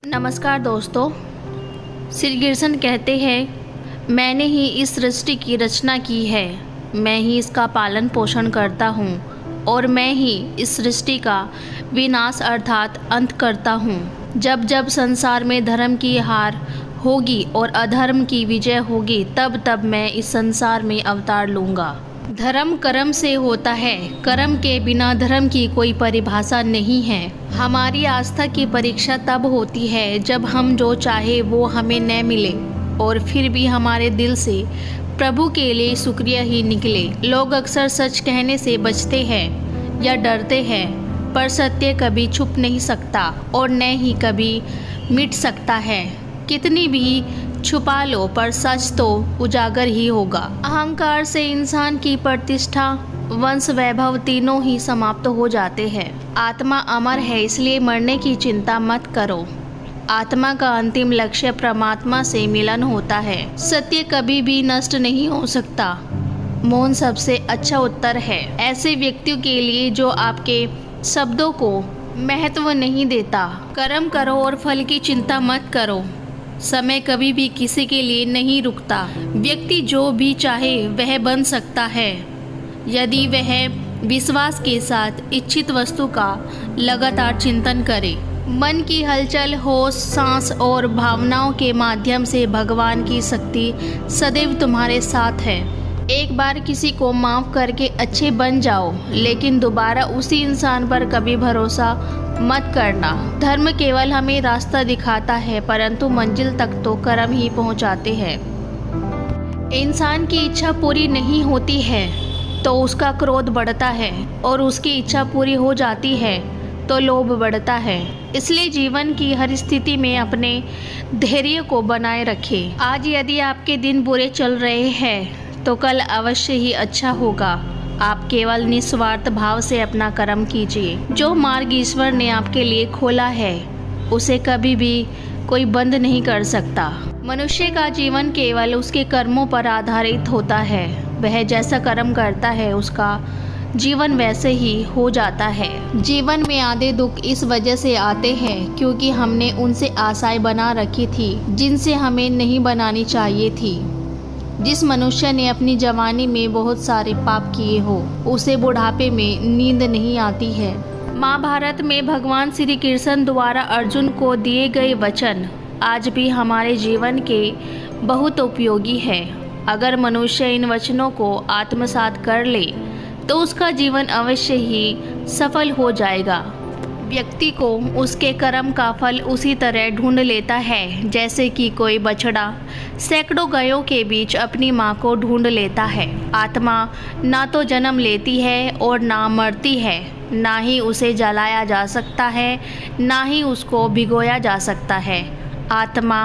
नमस्कार दोस्तों। श्री कृष्ण कहते हैं, मैंने ही इस सृष्टि की रचना की है, मैं ही इसका पालन पोषण करता हूँ और मैं ही इस सृष्टि का विनाश अर्थात अंत करता हूँ। जब जब संसार में धर्म की हार होगी और अधर्म की विजय होगी, तब तब मैं इस संसार में अवतार लूँगा। धर्म कर्म से होता है, कर्म के बिना धर्म की कोई परिभाषा नहीं है। हमारी आस्था की परीक्षा तब होती है जब हम जो चाहे वो हमें न मिले और फिर भी हमारे दिल से प्रभु के लिए शुक्रिया ही निकले। लोग अक्सर सच कहने से बचते हैं या डरते हैं, पर सत्य कभी छुप नहीं सकता और न ही कभी मिट सकता है। कितनी भी छुपा लो पर सच तो उजागर ही होगा। अहंकार से इंसान की प्रतिष्ठा, वंश वैभव तीनों ही समाप्त हो जाते हैं। आत्मा अमर है, इसलिए मरने की चिंता मत करो। आत्मा का अंतिम लक्ष्य परमात्मा से मिलन होता है। सत्य कभी भी नष्ट नहीं हो सकता। मौन सबसे अच्छा उत्तर है ऐसे व्यक्तियों के लिए जो आपके शब्दों को महत्व नहीं देता। कर्म करो और फल की चिंता मत करो। समय कभी भी किसी के लिए नहीं रुकता। व्यक्ति जो भी चाहे वह बन सकता है यदि वह विश्वास के साथ इच्छित वस्तु का लगातार चिंतन करे। मन की हलचल, होश, सांस और भावनाओं के माध्यम से भगवान की शक्ति सदैव तुम्हारे साथ है। एक बार किसी को माफ़ करके अच्छे बन जाओ, लेकिन दोबारा उसी इंसान पर कभी भरोसा मत करना। धर्म केवल हमें रास्ता दिखाता है, परंतु मंजिल तक तो कर्म ही पहुंचाते हैं। इंसान की इच्छा पूरी नहीं होती है तो उसका क्रोध बढ़ता है और उसकी इच्छा पूरी हो जाती है तो लोभ बढ़ता है। इसलिए जीवन की हर स्थिति में अपने धैर्य को बनाए रखें। आज यदि आपके दिन बुरे चल रहे हैं तो कल अवश्य ही अच्छा होगा। आप केवल निस्वार्थ भाव से अपना कर्म कीजिए। जो मार्ग ईश्वर ने आपके लिए खोला है उसे कभी भी कोई बंद नहीं कर सकता। मनुष्य का जीवन केवल उसके कर्मों पर आधारित होता है। वह जैसा कर्म करता है उसका जीवन वैसे ही हो जाता है। जीवन में आधे दुख इस वजह से आते हैं क्योंकि हमने उनसे आशाएं बना रखी थी जिनसे हमें नहीं बनानी चाहिए थी। जिस मनुष्य ने अपनी जवानी में बहुत सारे पाप किए हो उसे बुढ़ापे में नींद नहीं आती है। महाभारत में भगवान श्री कृष्ण द्वारा अर्जुन को दिए गए वचन आज भी हमारे जीवन के बहुत उपयोगी है। अगर मनुष्य इन वचनों को आत्मसात कर ले तो उसका जीवन अवश्य ही सफल हो जाएगा। व्यक्ति को उसके कर्म का फल उसी तरह ढूंढ लेता है जैसे कि कोई बछड़ा सैकड़ों गायों के बीच अपनी मां को ढूंढ लेता है। आत्मा ना तो जन्म लेती है और ना मरती है, ना ही उसे जलाया जा सकता है, ना ही उसको भिगोया जा सकता है। आत्मा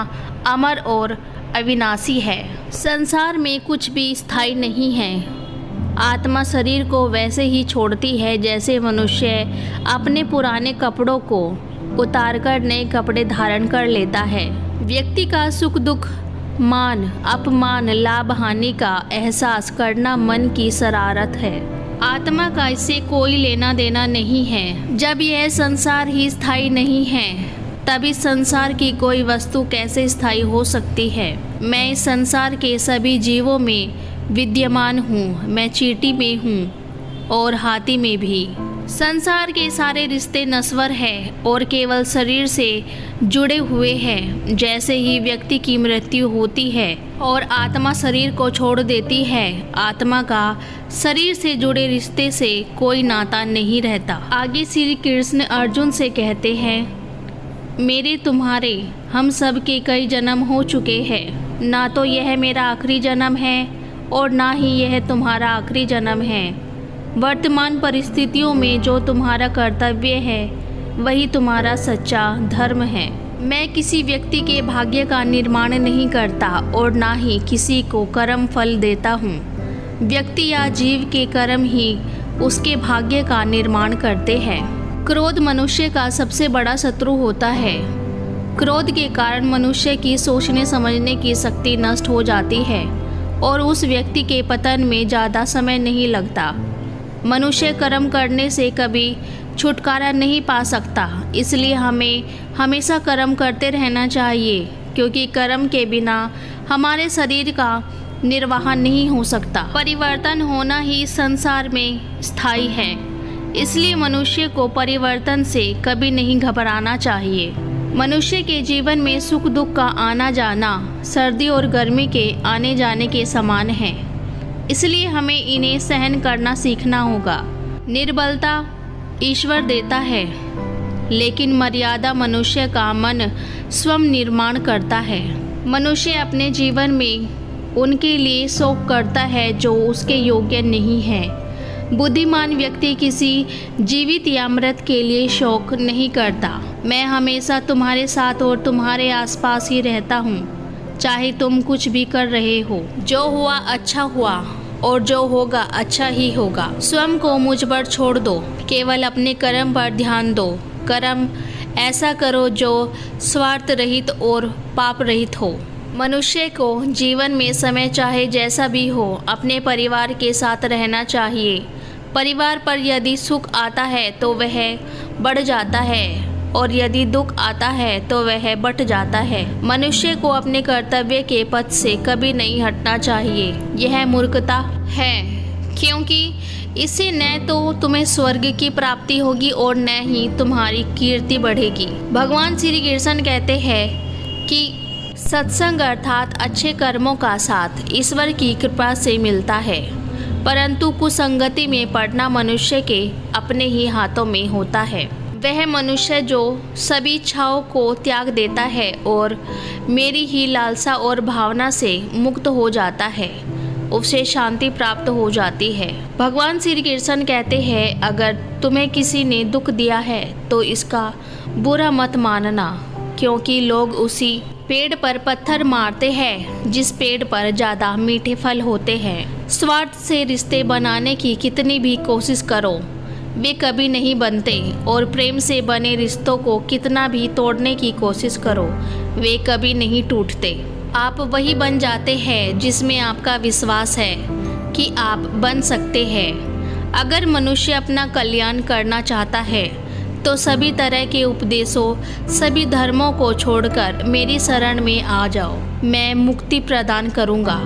अमर और अविनाशी है। संसार में कुछ भी स्थायी नहीं है। आत्मा शरीर को वैसे ही छोड़ती है जैसे मनुष्य अपने पुराने कपड़ों को उतारकर नए कपड़े धारण कर लेता है। व्यक्ति का सुख दुख, मान अपमान, लाभ हानि का एहसास करना मन की शरारत है। आत्मा का इससे कोई लेना देना नहीं है। जब यह संसार ही स्थायी नहीं है तब इस संसार की कोई वस्तु कैसे स्थायी हो सकती है। मैं इस संसार के सभी जीवों में विद्यमान हूँ। मैं चींटी में हूँ और हाथी में भी। संसार के सारे रिश्ते नश्वर हैं और केवल शरीर से जुड़े हुए हैं। जैसे ही व्यक्ति की मृत्यु होती है और आत्मा शरीर को छोड़ देती है, आत्मा का शरीर से जुड़े रिश्ते से कोई नाता नहीं रहता। आगे श्री कृष्ण अर्जुन से कहते हैं, मेरे तुम्हारे हम सब के कई जन्म हो चुके हैं। ना तो यह मेरा आखिरी जन्म है और ना ही यह तुम्हारा आखिरी जन्म है। वर्तमान परिस्थितियों में जो तुम्हारा कर्तव्य है वही तुम्हारा सच्चा धर्म है। मैं किसी व्यक्ति के भाग्य का निर्माण नहीं करता और ना ही किसी को कर्म फल देता हूँ। व्यक्ति या जीव के कर्म ही उसके भाग्य का निर्माण करते हैं। क्रोध मनुष्य का सबसे बड़ा शत्रु होता है। क्रोध के कारण मनुष्य की सोचने समझने की शक्ति नष्ट हो जाती है और उस व्यक्ति के पतन में ज़्यादा समय नहीं लगता। मनुष्य कर्म करने से कभी छुटकारा नहीं पा सकता। इसलिए हमें हमेशा कर्म करते रहना चाहिए, क्योंकि कर्म के बिना हमारे शरीर का निर्वाह नहीं हो सकता। परिवर्तन होना ही संसार में स्थायी है, इसलिए मनुष्य को परिवर्तन से कभी नहीं घबराना चाहिए। मनुष्य के जीवन में सुख दुख का आना जाना सर्दी और गर्मी के आने जाने के समान है, इसलिए हमें इन्हें सहन करना सीखना होगा। निर्बलता ईश्वर देता है, लेकिन मर्यादा मनुष्य का मन स्वयं निर्माण करता है। मनुष्य अपने जीवन में उनके लिए शोक करता है जो उसके योग्य नहीं है। बुद्धिमान व्यक्ति किसी जीवित या मृत के लिए शोक नहीं करता। मैं हमेशा तुम्हारे साथ और तुम्हारे आसपास ही रहता हूँ, चाहे तुम कुछ भी कर रहे हो। जो हुआ अच्छा हुआ और जो होगा अच्छा ही होगा। स्वयं को मुझ पर छोड़ दो, केवल अपने कर्म पर ध्यान दो। कर्म ऐसा करो जो स्वार्थ रहित और पाप रहित हो। मनुष्य को जीवन में समय चाहे जैसा भी हो अपने परिवार के साथ रहना चाहिए। परिवार पर यदि सुख आता है तो वह बढ़ जाता है, और यदि दुख आता है तो वह बट जाता है। मनुष्य को अपने कर्तव्य के पथ से कभी नहीं हटना चाहिए। यह मूर्खता है, क्योंकि इससे न तो तुम्हें स्वर्ग की प्राप्ति होगी और न ही तुम्हारी कीर्ति बढ़ेगी। भगवान श्री कृष्ण कहते हैं कि सत्संग अर्थात अच्छे कर्मों का साथ ईश्वर की कृपा से मिलता है, परंतु कुसंगति में पड़ना मनुष्य के अपने ही हाथों में होता है। वह मनुष्य जो सभी इच्छाओं को त्याग देता है और मेरी ही लालसा और भावना से मुक्त हो जाता है, उसे शांति प्राप्त हो जाती है। भगवान श्री कृष्ण कहते हैं, अगर तुम्हें किसी ने दुख दिया है तो इसका बुरा मत मानना, क्योंकि लोग उसी पेड़ पर पत्थर मारते हैं जिस पेड़ पर ज़्यादा मीठे फल होते हैं। स्वार्थ से रिश्ते बनाने की कितनी भी कोशिश करो, वे कभी नहीं बनते, और प्रेम से बने रिश्तों को कितना भी तोड़ने की कोशिश करो, वे कभी नहीं टूटते। आप वही बन जाते हैं जिसमें आपका विश्वास है कि आप बन सकते हैं। अगर मनुष्य अपना कल्याण करना चाहता है तो सभी तरह के उपदेशों, सभी धर्मों को छोड़कर मेरी शरण में आ जाओ। मैं मुक्ति प्रदान करूंगा।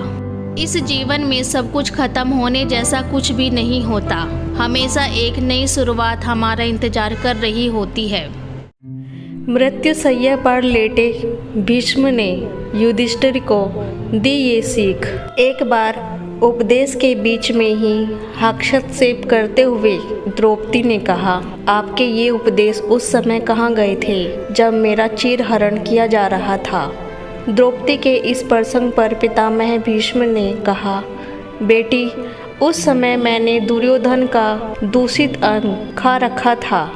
इस जीवन में सब कुछ खत्म होने जैसा कुछ भी नहीं होता। हमेशा एक नई शुरुआत हमारा इंतजार कर रही होती है। मृत्युशैया पर लेटे भीष्म ने युधिष्ठिर को दी ये सीख। एक बार उपदेश के बीच में ही हस्तक्षेप करते हुए द्रौपदी ने कहा, आपके ये उपदेश उस समय कहाँ गए थे जब मेरा चीरहरण किया जा रहा था। द्रौपदी के इस प्रसंग पर पितामह भीष्म ने कहा, बेटी, उस समय मैंने दुर्योधन का दूषित अन्न खा रखा था,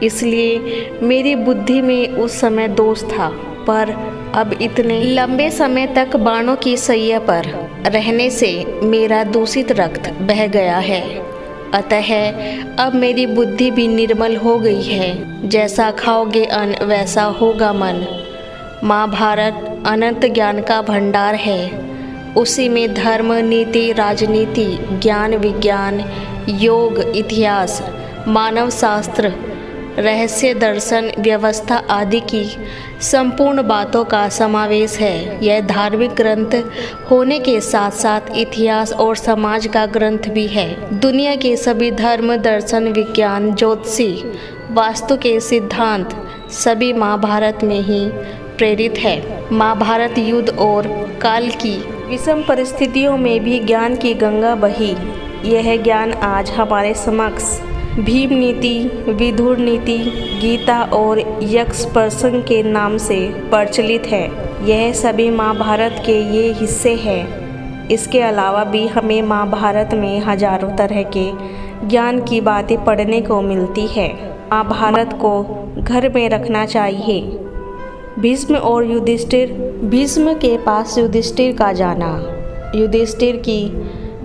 इसलिए मेरी बुद्धि में उस समय दोष था, पर अब इतने लंबे समय तक बाणों की सैया पर रहने से मेरा दूषित रक्त बह गया है। अतः अब मेरी बुद्धि भी निर्मल हो गई है। जैसा खाओगे अन्न वैसा होगा मन। महाभारत अनंत ज्ञान का भंडार है। उसी में धर्म, नीति, राजनीति, ज्ञान, विज्ञान, योग, इतिहास, मानव शास्त्र, रहस्य, दर्शन, व्यवस्था आदि की संपूर्ण बातों का समावेश है। यह धार्मिक ग्रंथ होने के साथ साथ इतिहास और समाज का ग्रंथ भी है। दुनिया के सभी धर्म, दर्शन, विज्ञान, ज्योतिषी, वास्तु के सिद्धांत सभी महाभारत में ही प्रेरित है। महाभारत युद्ध और काल की विषम परिस्थितियों में भी ज्ञान की गंगा बही। यह ज्ञान आज हमारे समक्ष भीम नीति, विदुर नीति, गीता और यक्ष प्रसंग के नाम से प्रचलित है। यह सभी महाभारत के ये हिस्से हैं। इसके अलावा भी हमें महाभारत में हजारों तरह के ज्ञान की बातें पढ़ने को मिलती है। महाभारत को घर में रखना चाहिए। भीष्म और युधिष्ठिर। भीष्म के पास युधिष्ठिर का जाना। युधिष्ठिर की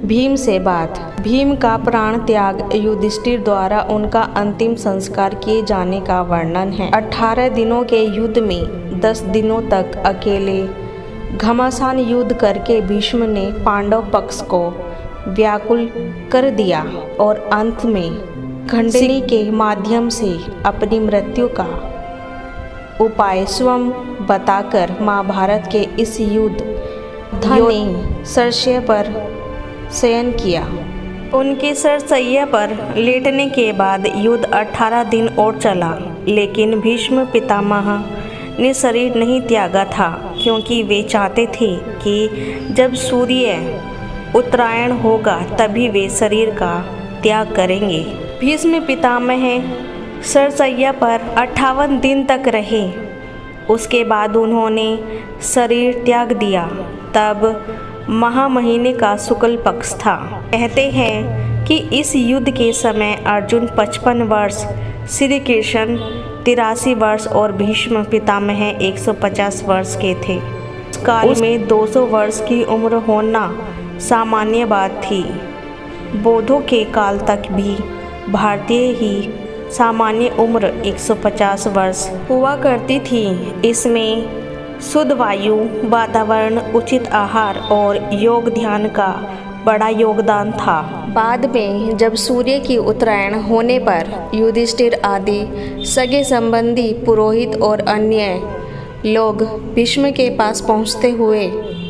भीम से बात। भीम का प्राण त्याग। युधिष्ठिर द्वारा उनका अंतिम संस्कार किए जाने का वर्णन है। 18 दिनों के युद्ध में 10 दिनों तक अकेले घमासान युद्ध करके भीष्म ने पांडव पक्ष को व्याकुल कर दिया और अंत में खंडनी के माध्यम से अपनी मृत्यु का उपाय स्वयं बताकर महाभारत के इस युद्ध ने सरसैया पर शयन किया। उनके सरसैया पर लेटने के बाद युद्ध 18 दिन और चला, लेकिन भीष्म पितामह ने शरीर नहीं त्यागा था, क्योंकि वे चाहते थे कि जब सूर्य उत्तरायण होगा तभी वे शरीर का त्याग करेंगे। भीष्म पितामह सरसैया पर 58 दिन तक रहे। उसके बाद उन्होंने शरीर त्याग दिया। तब महामहीने का शुक्ल पक्ष था। कहते हैं कि इस युद्ध के समय अर्जुन 55 वर्ष, श्री कृष्ण 83 वर्ष और भीष्म पितामह 150 वर्ष के थे। उस काल में 200 वर्ष की उम्र होना सामान्य बात थी। बौद्धों के काल तक भी भारतीय ही सामान्य उम्र 150 वर्ष हुआ करती थी। इसमें शुद्ध वायु, वातावरण, उचित आहार और योग ध्यान का बड़ा योगदान था। बाद में जब सूर्य की उत्तरायण होने पर युधिष्ठिर आदि सगे संबंधी, पुरोहित और अन्य लोग भीष्म के पास पहुँचते हुए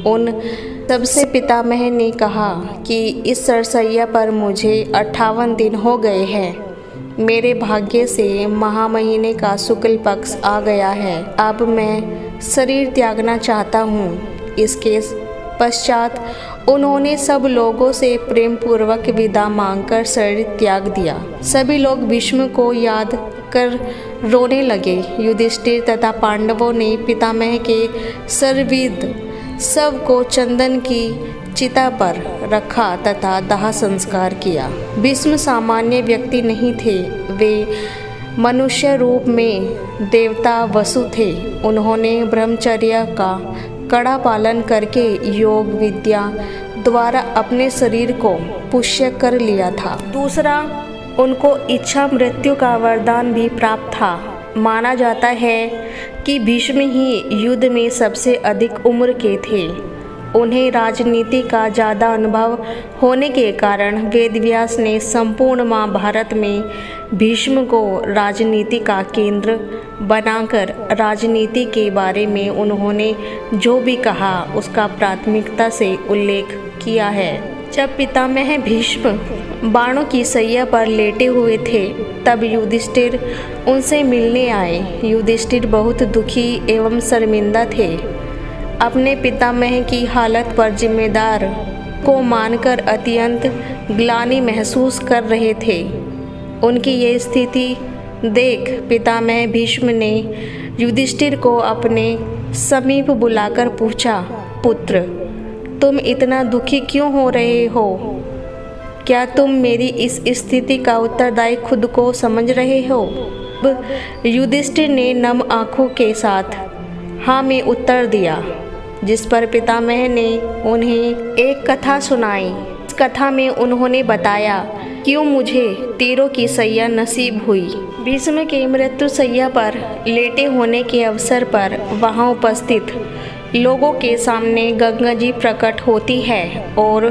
उन सबसे पितामह ने कहा कि इस सरसैया पर मुझे 58 दिन हो गए हैं। मेरे भाग्य से महामहीने का शुक्ल पक्ष आ गया है। अब मैं शरीर त्यागना चाहता हूँ। इसके पश्चात उन्होंने सब लोगों से प्रेम पूर्वक विदा मांगकर शरीर त्याग दिया। सभी लोग भीष्म को याद कर रोने लगे। युधिष्ठिर तथा पांडवों ने पितामह के सर्वविद सब को चंदन की चिता पर रखा तथा दाह संस्कार किया। भीष्म सामान्य व्यक्ति नहीं थे, वे मनुष्य रूप में देवता वसु थे। उन्होंने ब्रह्मचर्य का कड़ा पालन करके योग विद्या द्वारा अपने शरीर को पुष्य कर लिया था। दूसरा, उनको इच्छा मृत्यु का वरदान भी प्राप्त था। माना जाता है कि भीष्म ही युद्ध में सबसे अधिक उम्र के थे। उन्हें राजनीति का ज़्यादा अनुभव होने के कारण वेदव्यास ने संपूर्ण महाभारत में भीष्म को राजनीति का केंद्र बनाकर राजनीति के बारे में उन्होंने जो भी कहा उसका प्राथमिकता से उल्लेख किया है। जब पितामह भीष्म बाणों की सैया पर लेटे हुए थे तब युधिष्ठिर उनसे मिलने आए। युधिष्ठिर बहुत दुखी एवं शर्मिंदा थे। अपने पितामह की हालत पर जिम्मेदार को मानकर अत्यंत ग्लानि महसूस कर रहे थे। उनकी ये स्थिति देख पितामह भीष्म ने युधिष्ठिर को अपने समीप बुलाकर पूछा, पुत्र, तुम इतना दुखी क्यों हो रहे हो? क्या तुम मेरी इस स्थिति का उत्तरदायी खुद को समझ रहे हो? युधिष्ठिर ने नम आंखों के साथ हाँ में उत्तर दिया, जिस पर पितामह ने उन्हें एक कथा सुनाई। इस कथा में उन्होंने बताया क्यों मुझे तीरों की सैया नसीब हुई। भीष्म के मृत्यु सैया पर लेटे होने के अवसर पर वहां उपस्थित लोगों के सामने गंगा जी प्रकट होती है और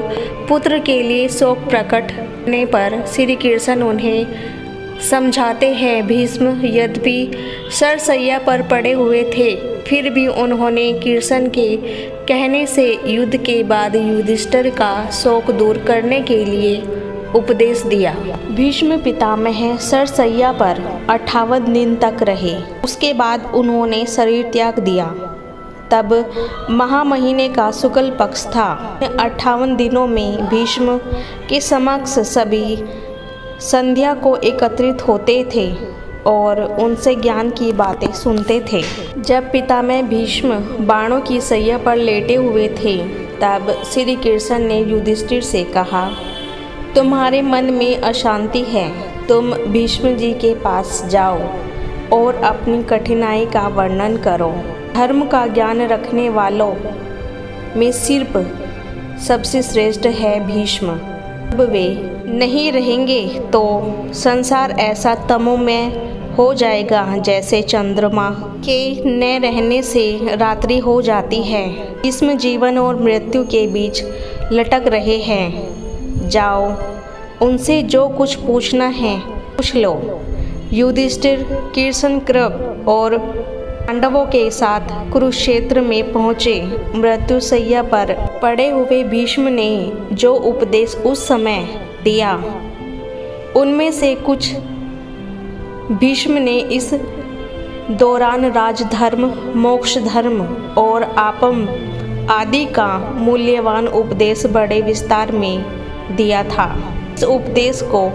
पुत्र के लिए शोक प्रकट होने पर श्री कृष्ण उन्हें समझाते हैं। भीष्म यद्यपि सरसैया पर पड़े हुए थे, फिर भी उन्होंने कृष्ण के कहने से युद्ध के बाद युधिष्ठिर का शोक दूर करने के लिए उपदेश दिया। भीष्म पितामह सरसैया पर 58 दिन तक रहे। उसके बाद उन्होंने शरीर त्याग दिया। तब महामहीने का शुक्ल पक्ष था। 58 दिनों में भीष्म के समक्ष सभी संध्या को एकत्रित होते थे और उनसे ज्ञान की बातें सुनते थे। जब पितामह भीष्म बाणों की सैया पर लेटे हुए थे तब श्री कृष्ण ने युधिष्ठिर से कहा, तुम्हारे मन में अशांति है, तुम भीष्म जी के पास जाओ और अपनी कठिनाई का वर्णन करो। धर्म का ज्ञान रखने वालों में सिर्फ सबसे श्रेष्ठ है भीष्म। जब वे नहीं रहेंगे तो संसार ऐसा तमोमय हो जाएगा जैसे चंद्रमा के न रहने से रात्रि हो जाती है। भीष्म जीवन और मृत्यु के बीच लटक रहे हैं। जाओ, उनसे जो कुछ पूछना है पूछ लो। युधिष्ठिर कृष्ण और पांडवों के साथ कुरुक्षेत्र में पहुंचे। मृत्युशैया पर पड़े हुए भीष्म ने जो उपदेश उस समय दिया, उनमें से कुछ भीष्म ने इस दौरान राजधर्म, मोक्ष धर्म और आपम आदि का मूल्यवान उपदेश बड़े विस्तार में दिया था। इस उपदेश को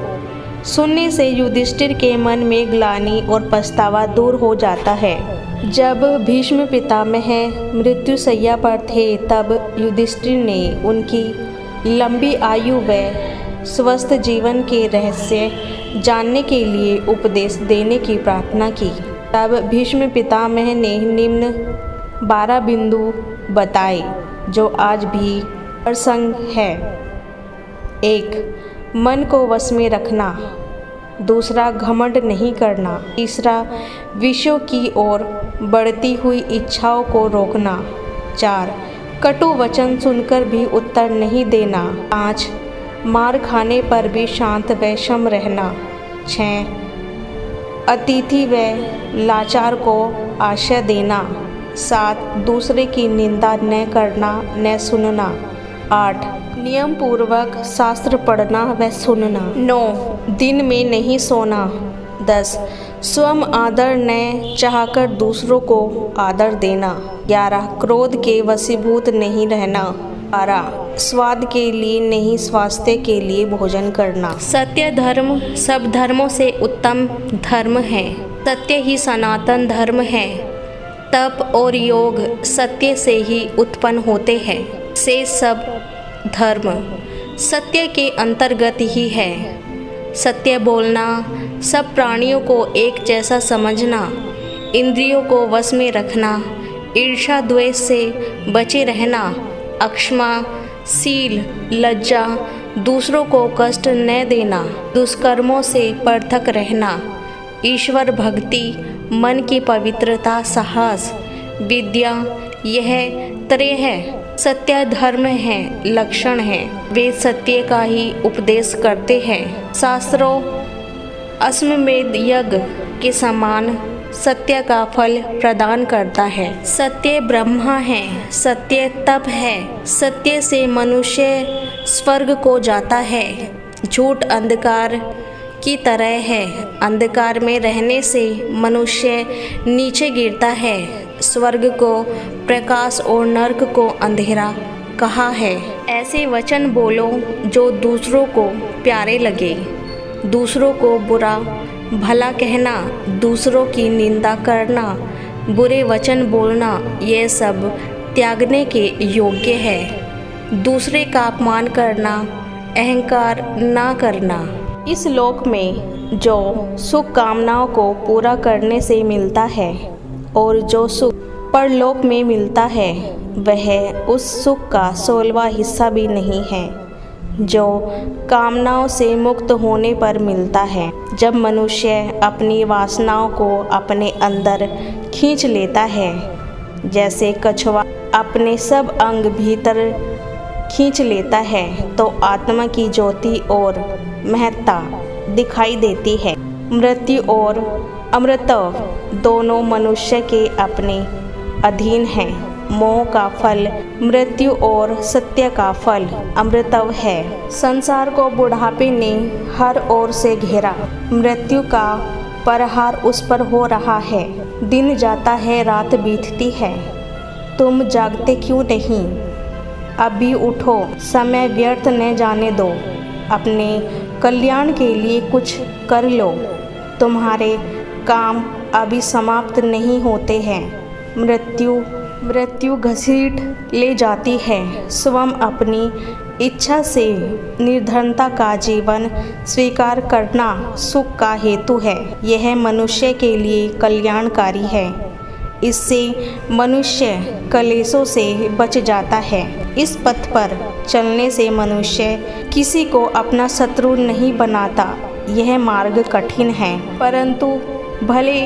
सुनने से युधिष्ठिर के मन में ग्लानि और पछतावा दूर हो जाता है। जब भीष्म पितामह मृत्युशैया पर थे, तब युधिष्ठिर ने उनकी लंबी आयु व स्वस्थ जीवन के रहस्य जानने के लिए उपदेश देने की प्रार्थना की। तब भीष्म पितामह ने निम्न 12 बिंदु बताए, जो आज भी प्रसंग है। 1. मन को वश में रखना। 2. घमंड नहीं करना। 3. विषयों की ओर बढ़ती हुई इच्छाओं को रोकना। 4. कटु वचन सुनकर भी उत्तर नहीं देना। 5. मार खाने पर भी शांत व सम रहना। 6. अतिथि व लाचार को आश्रय देना। 7. दूसरे की निंदा न करना न सुनना। 8. नियम पूर्वक शास्त्र पढ़ना व सुनना। 9. दिन में नहीं सोना। 10. स्वयं आदर न चाहकर दूसरों को आदर देना। 11. क्रोध के वशीभूत नहीं रहना। 12. स्वाद के लिए नहीं, स्वास्थ्य के लिए भोजन करना। सत्य धर्म सब धर्मों से उत्तम धर्म है। सत्य ही सनातन धर्म है। तप और योग सत्य से ही उत्पन्न होते हैं। से सब धर्म सत्य के अंतर्गत ही है। सत्य बोलना, सब प्राणियों को एक जैसा समझना, इंद्रियों को वश में रखना, ईर्ष्या द्वेष से बचे रहना, अक्षमा, शील, लज्जा, दूसरों को कष्ट न देना, दुष्कर्मों से पृथक रहना, ईश्वर भक्ति, मन की पवित्रता, साहस, विद्या, यह त्रय सत्य धर्म है, लक्षण है। वे सत्य का ही उपदेश करते हैं। शास्त्रों अश्वमेध यज्ञ के समान सत्य का फल प्रदान करता है। सत्य ब्रह्मा है, सत्य तप है, सत्य से मनुष्य स्वर्ग को जाता है। झूठ अंधकार की तरह है, अंधकार में रहने से मनुष्य नीचे गिरता है। स्वर्ग को प्रकाश और नरक को अंधेरा कहा है। ऐसे वचन बोलो जो दूसरों को प्यारे लगे। दूसरों को बुरा भला कहना, दूसरों की निंदा करना, बुरे वचन बोलना, ये सब त्यागने के योग्य है। दूसरे का अपमान करना, अहंकार ना करना। इस लोक में जो सुख कामनाओं को पूरा करने से मिलता है और जो सुख परलोक में मिलता है, वह उस सुख का 16वां हिस्सा भी नहीं है जो कामनाओं से मुक्त होने पर मिलता है। जब मनुष्य अपनी वासनाओं को अपने अंदर खींच लेता है, जैसे कछुआ अपने सब अंग भीतर खींच लेता है, तो आत्मा की ज्योति और महत्ता दिखाई देती है। मृत्यु और अमृतत्व दोनों मनुष्य के अपने अधीन हैं। मोह का फल मृत्यु और सत्य का फल अमृतत्व है। संसार को बुढ़ापे ने हर ओर से घेरा। मृत्यु का प्रहार उस पर हो रहा है। दिन जाता है, रात बीतती है। तुम जागते क्यों नहीं? अभी उठो, समय व्यर्थ न जाने दो। अपने कल्याण के लिए कुछ कर लो। तुम्हारे काम अभी समाप्त नहीं होते हैं। मृत्यु घसीट ले जाती है। स्वयं अपनी इच्छा से निर्धनता का जीवन स्वीकार करना सुख का हेतु है। यह मनुष्य के लिए कल्याणकारी है। इससे मनुष्य कलेशों से बच जाता है। इस पथ पर चलने से मनुष्य किसी को अपना शत्रु नहीं बनाता। यह मार्ग कठिन है, परंतु भले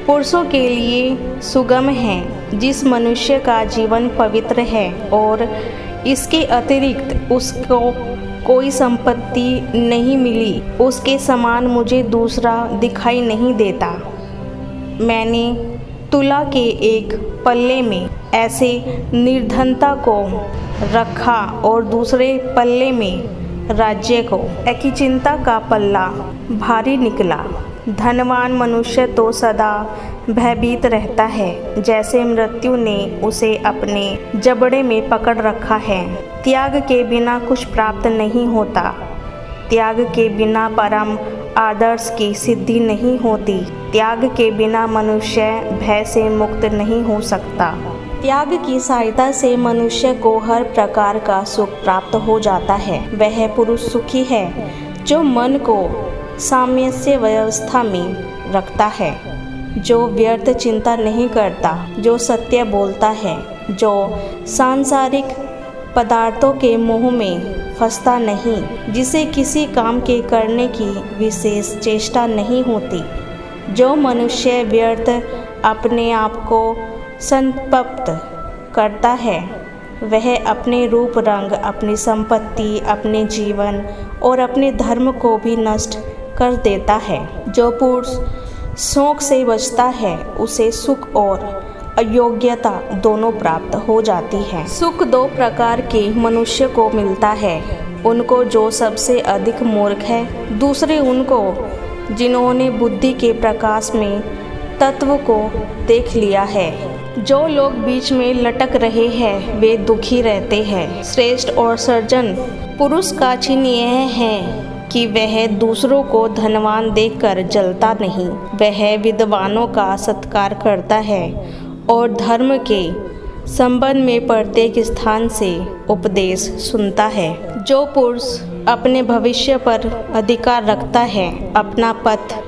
पुरुषों के लिए सुगम है। जिस मनुष्य का जीवन पवित्र है और इसके अतिरिक्त उसको कोई संपत्ति नहीं मिली, उसके समान मुझे दूसरा दिखाई नहीं देता। मैंने तुला के एक पल्ले में ऐसे निर्धनता को रखा और दूसरे पल्ले में राज्य को। एक चिंता का पल्ला भारी निकला। धनवान मनुष्य तो सदा भयभीत रहता है, जैसे मृत्यु ने उसे अपने जबड़े में पकड़ रखा है। त्याग के बिना कुछ प्राप्त नहीं होता। त्याग के बिना परम आदर्श की सिद्धि नहीं होती। त्याग के बिना मनुष्य भय से मुक्त नहीं हो सकता। त्याग की सहायता से मनुष्य को हर प्रकार का सुख प्राप्त हो जाता है। वह पुरुष सुखी है जो मन को सामंजस्य व्यवस्था में रखता है, जो व्यर्थ चिंता नहीं करता, जो सत्य बोलता है, जो सांसारिक पदार्थों के मोह में फंसता नहीं, जिसे किसी काम के करने की विशेष चेष्टा नहीं होती। जो मनुष्य व्यर्थ अपने आप को संतप्त करता है, वह अपने रूप रंग, अपनी संपत्ति, अपने जीवन और अपने धर्म को भी नष्ट कर देता है। जो पुरुष शौक से बचता है, उसे सुख और अयोग्यता दोनों प्राप्त हो जाती है। सुख दो प्रकार के मनुष्य को मिलता है, उनको जो सबसे अधिक मूर्ख है, दूसरे उनको जिन्होंने बुद्धि के प्रकाश में तत्व को देख लिया है। जो लोग बीच में लटक रहे हैं वे दुखी रहते हैं। श्रेष्ठ और सज्जन पुरुष का चिन्ह यह है कि वह दूसरों को धनवान देखकर जलता नहीं। वह विद्वानों का सत्कार करता है और धर्म के संबंध में प्रत्येक स्थान से उपदेश सुनता है। जो पुरुष अपने भविष्य पर अधिकार रखता है, अपना पथ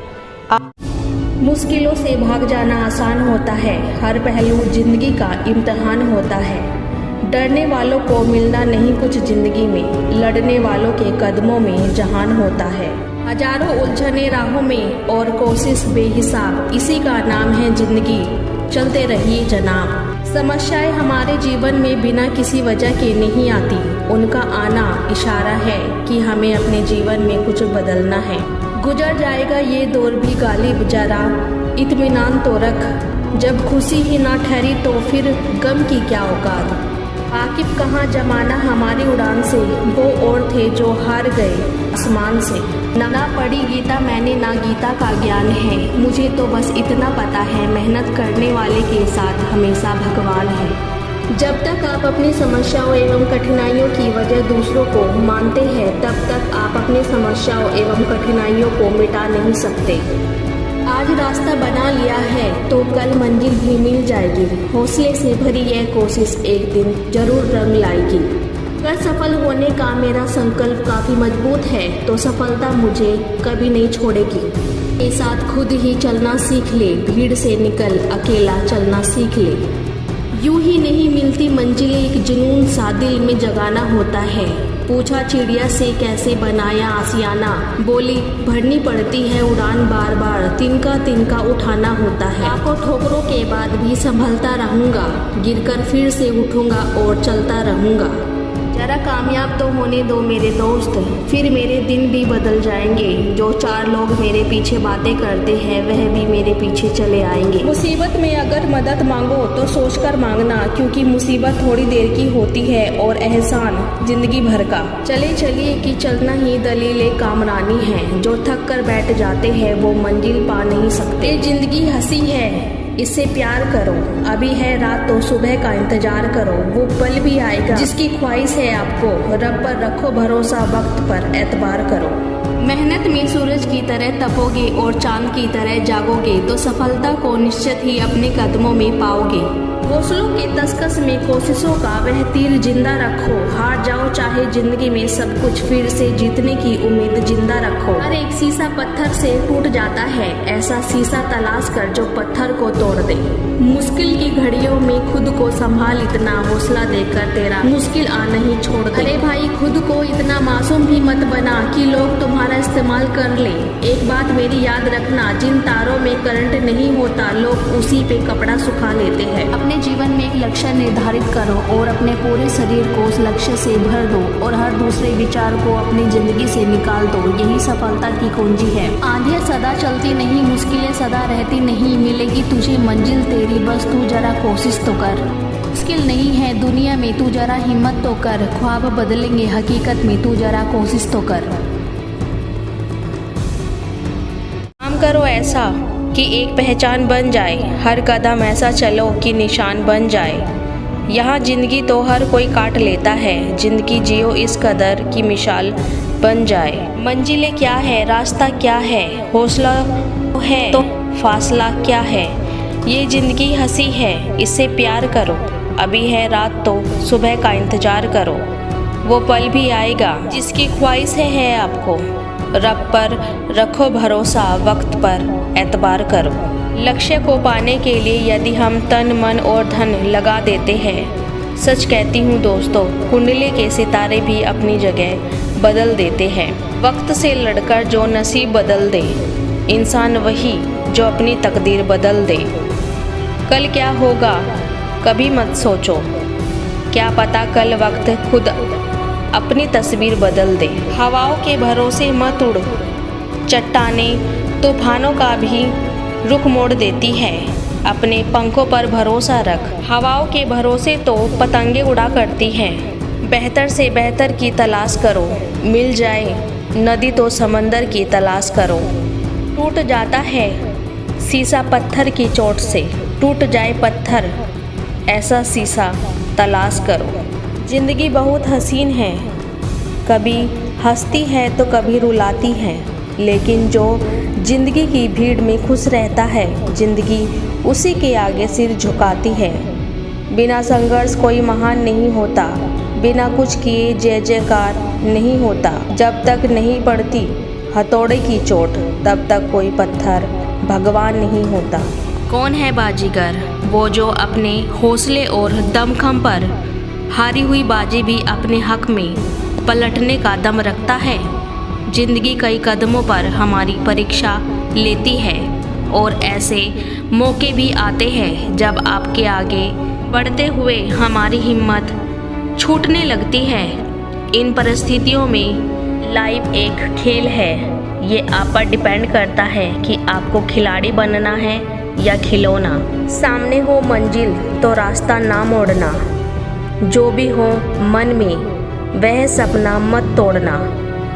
मुश्किलों से भाग जाना आसान होता है। हर पहलू जिंदगी का इम्तिहान होता है। डरने वालों को मिलना नहीं कुछ जिंदगी में, लड़ने वालों के कदमों में जहान होता है। हजारों उलझने राहों में और कोशिश बेहिसाब, इसी का नाम है जिंदगी। चलते रहिए जनाब। समस्याएं हमारे जीवन में बिना किसी वजह के नहीं आती, उनका आना इशारा है कि हमें अपने जीवन में कुछ बदलना है। गुजर जाएगा ये दौर भी गालिब, जरा इत्मीनान तो रख। जब खुशी ही ना ठहरी तो फिर गम की क्या औकात। आकिब कहाँ जमाना हमारी उड़ान से, वो और थे जो हार गए आसमान से। ना पढ़ी गीता मैंने, ना गीता का ज्ञान है, मुझे तो बस इतना पता है मेहनत करने वाले के साथ हमेशा भगवान है। जब तक आप अपनी समस्याओं एवं कठिनाइयों की वजह दूसरों को मानते हैं, तब तक आप अपनी समस्याओं एवं कठिनाइयों को मिटा नहीं सकते। आज रास्ता बना लिया है तो कल मंजिल भी मिल जाएगी। हौसले से भरी यह कोशिश एक दिन जरूर रंग लाएगी। अगर सफल होने का मेरा संकल्प काफ़ी मजबूत है तो सफलता मुझे कभी नहीं छोड़ेगी। मेरे साथ खुद ही चलना सीख ले, भीड़ से निकल अकेला चलना सीख ले। यूं ही नहीं मिलती मंजिलें, एक जुनून सा दिल में जगाना होता है। पूछा चिड़िया से कैसे बनाया आशियाना, बोली भरनी पड़ती है उड़ान बार बार, तिनका तिनका उठाना होता है। लाखों ठोकरों के बाद भी संभलता रहूँगा, गिरकर फिर से उठूँगा और चलता रहूँगा। जरा कामयाब तो होने दो मेरे दोस्त, फिर मेरे दिन भी बदल जाएंगे। जो चार लोग मेरे पीछे बातें करते हैं वह भी मेरे पीछे चले आएंगे। मुसीबत में अगर मदद मांगो तो सोचकर मांगना, क्योंकि मुसीबत थोड़ी देर की होती है और एहसान जिंदगी भर का। चले चलिए कि चलना ही दलील कामरानी है। जो थक कर बैठ जाते हैं वो मंजिल पा नहीं सकते। जिंदगी हंसी है, इससे प्यार करो। अभी है रात तो सुबह का इंतजार करो, वो पल भी आएगा जिसकी ख्वाहिश है आपको। रब पर रखो भरोसा, वक्त पर एतबार करो। मेहनत में सूरज की तरह तपोगे और चांद की तरह जागोगे तो सफलता को निश्चित ही अपने कदमों में पाओगे। हौसलों के तस्कस में कोशिशों का वह तीर जिंदा रखो। हार जाओ चाहे जिंदगी में सब कुछ, फिर से जीतने की उम्मीद जिंदा रखो। हर एक शीशा पत्थर से टूट जाता है, ऐसा शीशा तलाश कर जो पत्थर को तोड़ दे। मुश्किल की घड़ियों में खुद को संभाल, इतना हौसला देकर तेरा मुश्किल आना ही छोड़ दे। अरे भाई खुद को इतना मासूम भी मत बना कि लोग तुम्हारा इस्तेमाल कर ले। एक बात मेरी याद रखना, जिन तारों में करंट नहीं होता लोग उसी पे कपड़ा सुखा लेते हैं। अपने जीवन में एक लक्ष्य निर्धारित करो और अपने पूरे शरीर को उस लक्ष्य से भर दो और हर दूसरे विचार को अपनी जिंदगी से निकाल दो। यही सफलता की कुंजी है। आंधियाँ सदा चलती नहीं, मुश्किलें सदा रहती नहीं, मिलेगी तुझे मंजिल तेरी, बस तू जरा कोशिश तो कर। मुश्किल नहीं है दुनिया में, तू जरा हिम्मत तो कर, ख्वाब बदलेंगे हकीकत में, तू जरा कोशिश तो कर। काम करो ऐसा कि एक पहचान बन जाए, हर कदम ऐसा चलो कि निशान बन जाए। यहाँ जिंदगी तो हर कोई काट लेता है, जिंदगी जियो इस कदर की मिसाल बन जाए। मंजिलें क्या है, रास्ता क्या है, हौसला है तो फासला क्या है। ये जिंदगी हंसी है, इससे प्यार करो, अभी है रात तो सुबह का इंतजार करो। वो पल भी आएगा जिसकी ख्वाहिशें है आपको, रब पर रखो भरोसा, वक्त पर एतबार करो। लक्ष्य को पाने के लिए यदि हम तन मन और धन लगा देते हैं, सच कहती हूँ दोस्तों, कुंडली के सितारे भी अपनी जगह बदल देते हैं। वक्त से लड़कर जो नसीब बदल दे, इंसान वही जो अपनी तकदीर बदल दे। कल क्या होगा कभी मत सोचो, क्या पता कल वक्त खुद अपनी तस्वीर बदल दे। हवाओं के भरोसे मत उड़, चट्टानें तूफानों का भी रुख मोड़ देती है, अपने पंखों पर भरोसा रख। हवाओं के भरोसे तो पतंगे उड़ा करती हैं, बेहतर से बेहतर की तलाश करो, मिल जाए नदी तो समंदर की तलाश करो। टूट जाता है शीशा पत्थर की चोट से, टूट जाए पत्थर ऐसा शीशा तलाश करो। जिंदगी बहुत हसीन है, कभी हंसती है तो कभी रुलाती है, लेकिन जो जिंदगी की भीड़ में खुश रहता है, जिंदगी उसी के आगे सिर झुकाती है। बिना संघर्ष कोई महान नहीं होता, बिना कुछ किए जय जयकार नहीं होता। जब तक नहीं पड़ती हथौड़े की चोट, तब तक कोई पत्थर भगवान नहीं होता। कौन है बाजीगर? वो जो अपने हौसले और दमखम पर हारी हुई बाजी भी अपने हक में पलटने का दम रखता है। जिंदगी कई कदमों पर हमारी परीक्षा लेती है और ऐसे मौके भी आते हैं जब आपके आगे बढ़ते हुए हमारी हिम्मत छूटने लगती है। इन परिस्थितियों में लाइफ एक खेल है, ये आप पर डिपेंड करता है कि आपको खिलाड़ी बनना है या खिलौना। सामने हो मंजिल तो रास्ता ना मोड़ना, जो भी हो मन में वह सपना मत तोड़ना।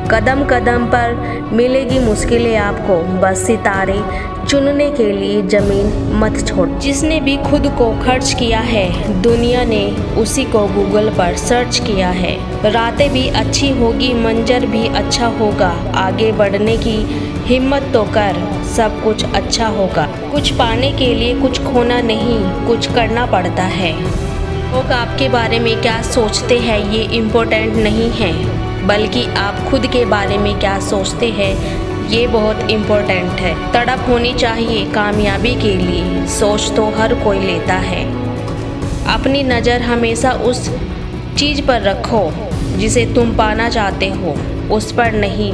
कदम कदम पर मिलेगी मुश्किलें आपको, बस सितारे चुनने के लिए ज़मीन मत छोड़। जिसने भी खुद को खर्च किया है, दुनिया ने उसी को गूगल पर सर्च किया है। रातें भी अच्छी होगी, मंजर भी अच्छा होगा, आगे बढ़ने की हिम्मत तो कर, सब कुछ अच्छा होगा। कुछ पाने के लिए कुछ खोना नहीं, कुछ करना पड़ता है। लोग आपके बारे में क्या सोचते हैं ये इम्पोर्टेंट नहीं है, बल्कि आप खुद के बारे में क्या सोचते हैं ये बहुत इम्पोर्टेंट है। तड़प होनी चाहिए कामयाबी के लिए, सोच तो हर कोई लेता है। अपनी नज़र हमेशा उस चीज़ पर रखो जिसे तुम पाना चाहते हो, उस पर नहीं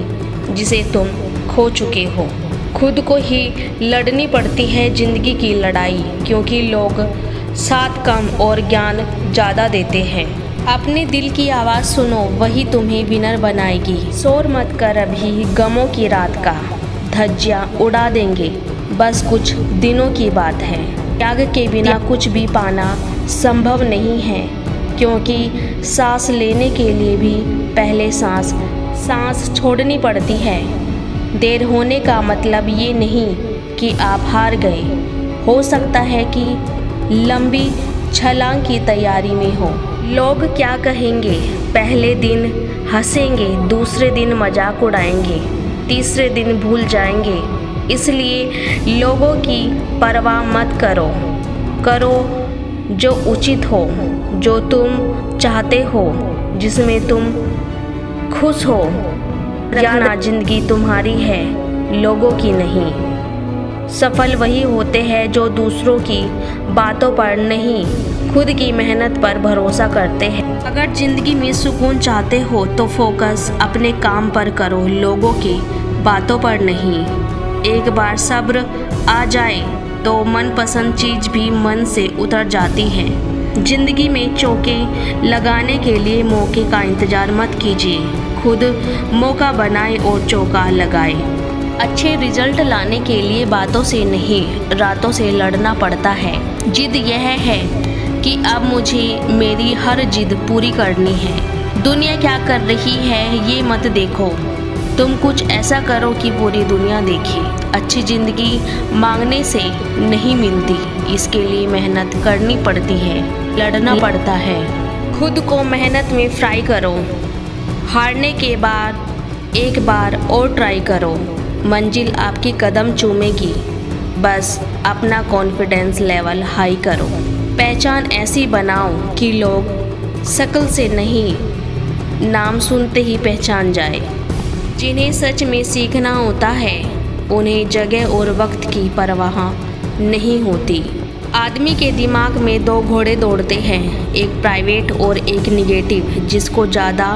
जिसे तुम खो चुके हो। खुद को ही लड़नी पड़ती है ज़िंदगी की लड़ाई, क्योंकि लोग साथ कम और ज्ञान ज़्यादा देते हैं। अपने दिल की आवाज़ सुनो, वही तुम्हें विनर बनाएगी। शोर मत कर अभी गमों की रात का, धज्जियाँ उड़ा देंगे, बस कुछ दिनों की बात है। त्याग के बिना कुछ भी पाना संभव नहीं है, क्योंकि सांस लेने के लिए भी पहले सांस छोड़नी पड़ती है। देर होने का मतलब ये नहीं कि आप हार गए, हो सकता है कि लंबी छलांग की तैयारी में हो। लोग क्या कहेंगे, पहले दिन हंसेंगे, दूसरे दिन मजाक उड़ाएंगे, तीसरे दिन भूल जाएंगे। इसलिए लोगों की परवाह मत करो, करो जो उचित हो, जो तुम चाहते हो, जिसमें तुम खुश हो। रखना जिंदगी तुम्हारी है, लोगों की नहीं। सफल वही होते हैं जो दूसरों की बातों पर नहीं, खुद की मेहनत पर भरोसा करते हैं। अगर ज़िंदगी में सुकून चाहते हो तो फोकस अपने काम पर करो, लोगों की बातों पर नहीं। एक बार सब्र आ जाए तो मनपसंद चीज़ भी मन से उतर जाती है। जिंदगी में चौके लगाने के लिए मौके का इंतज़ार मत कीजिए, खुद मौका बनाए और चौका लगाए। अच्छे रिजल्ट लाने के लिए बातों से नहीं, रातों से लड़ना पड़ता है। जिद यह है कि अब मुझे मेरी हर जिद पूरी करनी है। दुनिया क्या कर रही है ये मत देखो, तुम कुछ ऐसा करो कि पूरी दुनिया देखे। अच्छी ज़िंदगी मांगने से नहीं मिलती, इसके लिए मेहनत करनी पड़ती है, लड़ना पड़ता है। खुद को मेहनत में फ्राई करो, हारने के बाद एक बार और ट्राई करो, मंजिल आपकी कदम चूमेगी। बस अपना कॉन्फिडेंस लेवल हाई करो। पहचान ऐसी बनाओ कि लोग शक्ल से नहीं, नाम सुनते ही पहचान जाए। जिन्हें सच में सीखना होता है उन्हें जगह और वक्त की परवाह नहीं होती। आदमी के दिमाग में दो घोड़े दौड़ते हैं, एक प्राइवेट और एक निगेटिव। जिसको ज़्यादा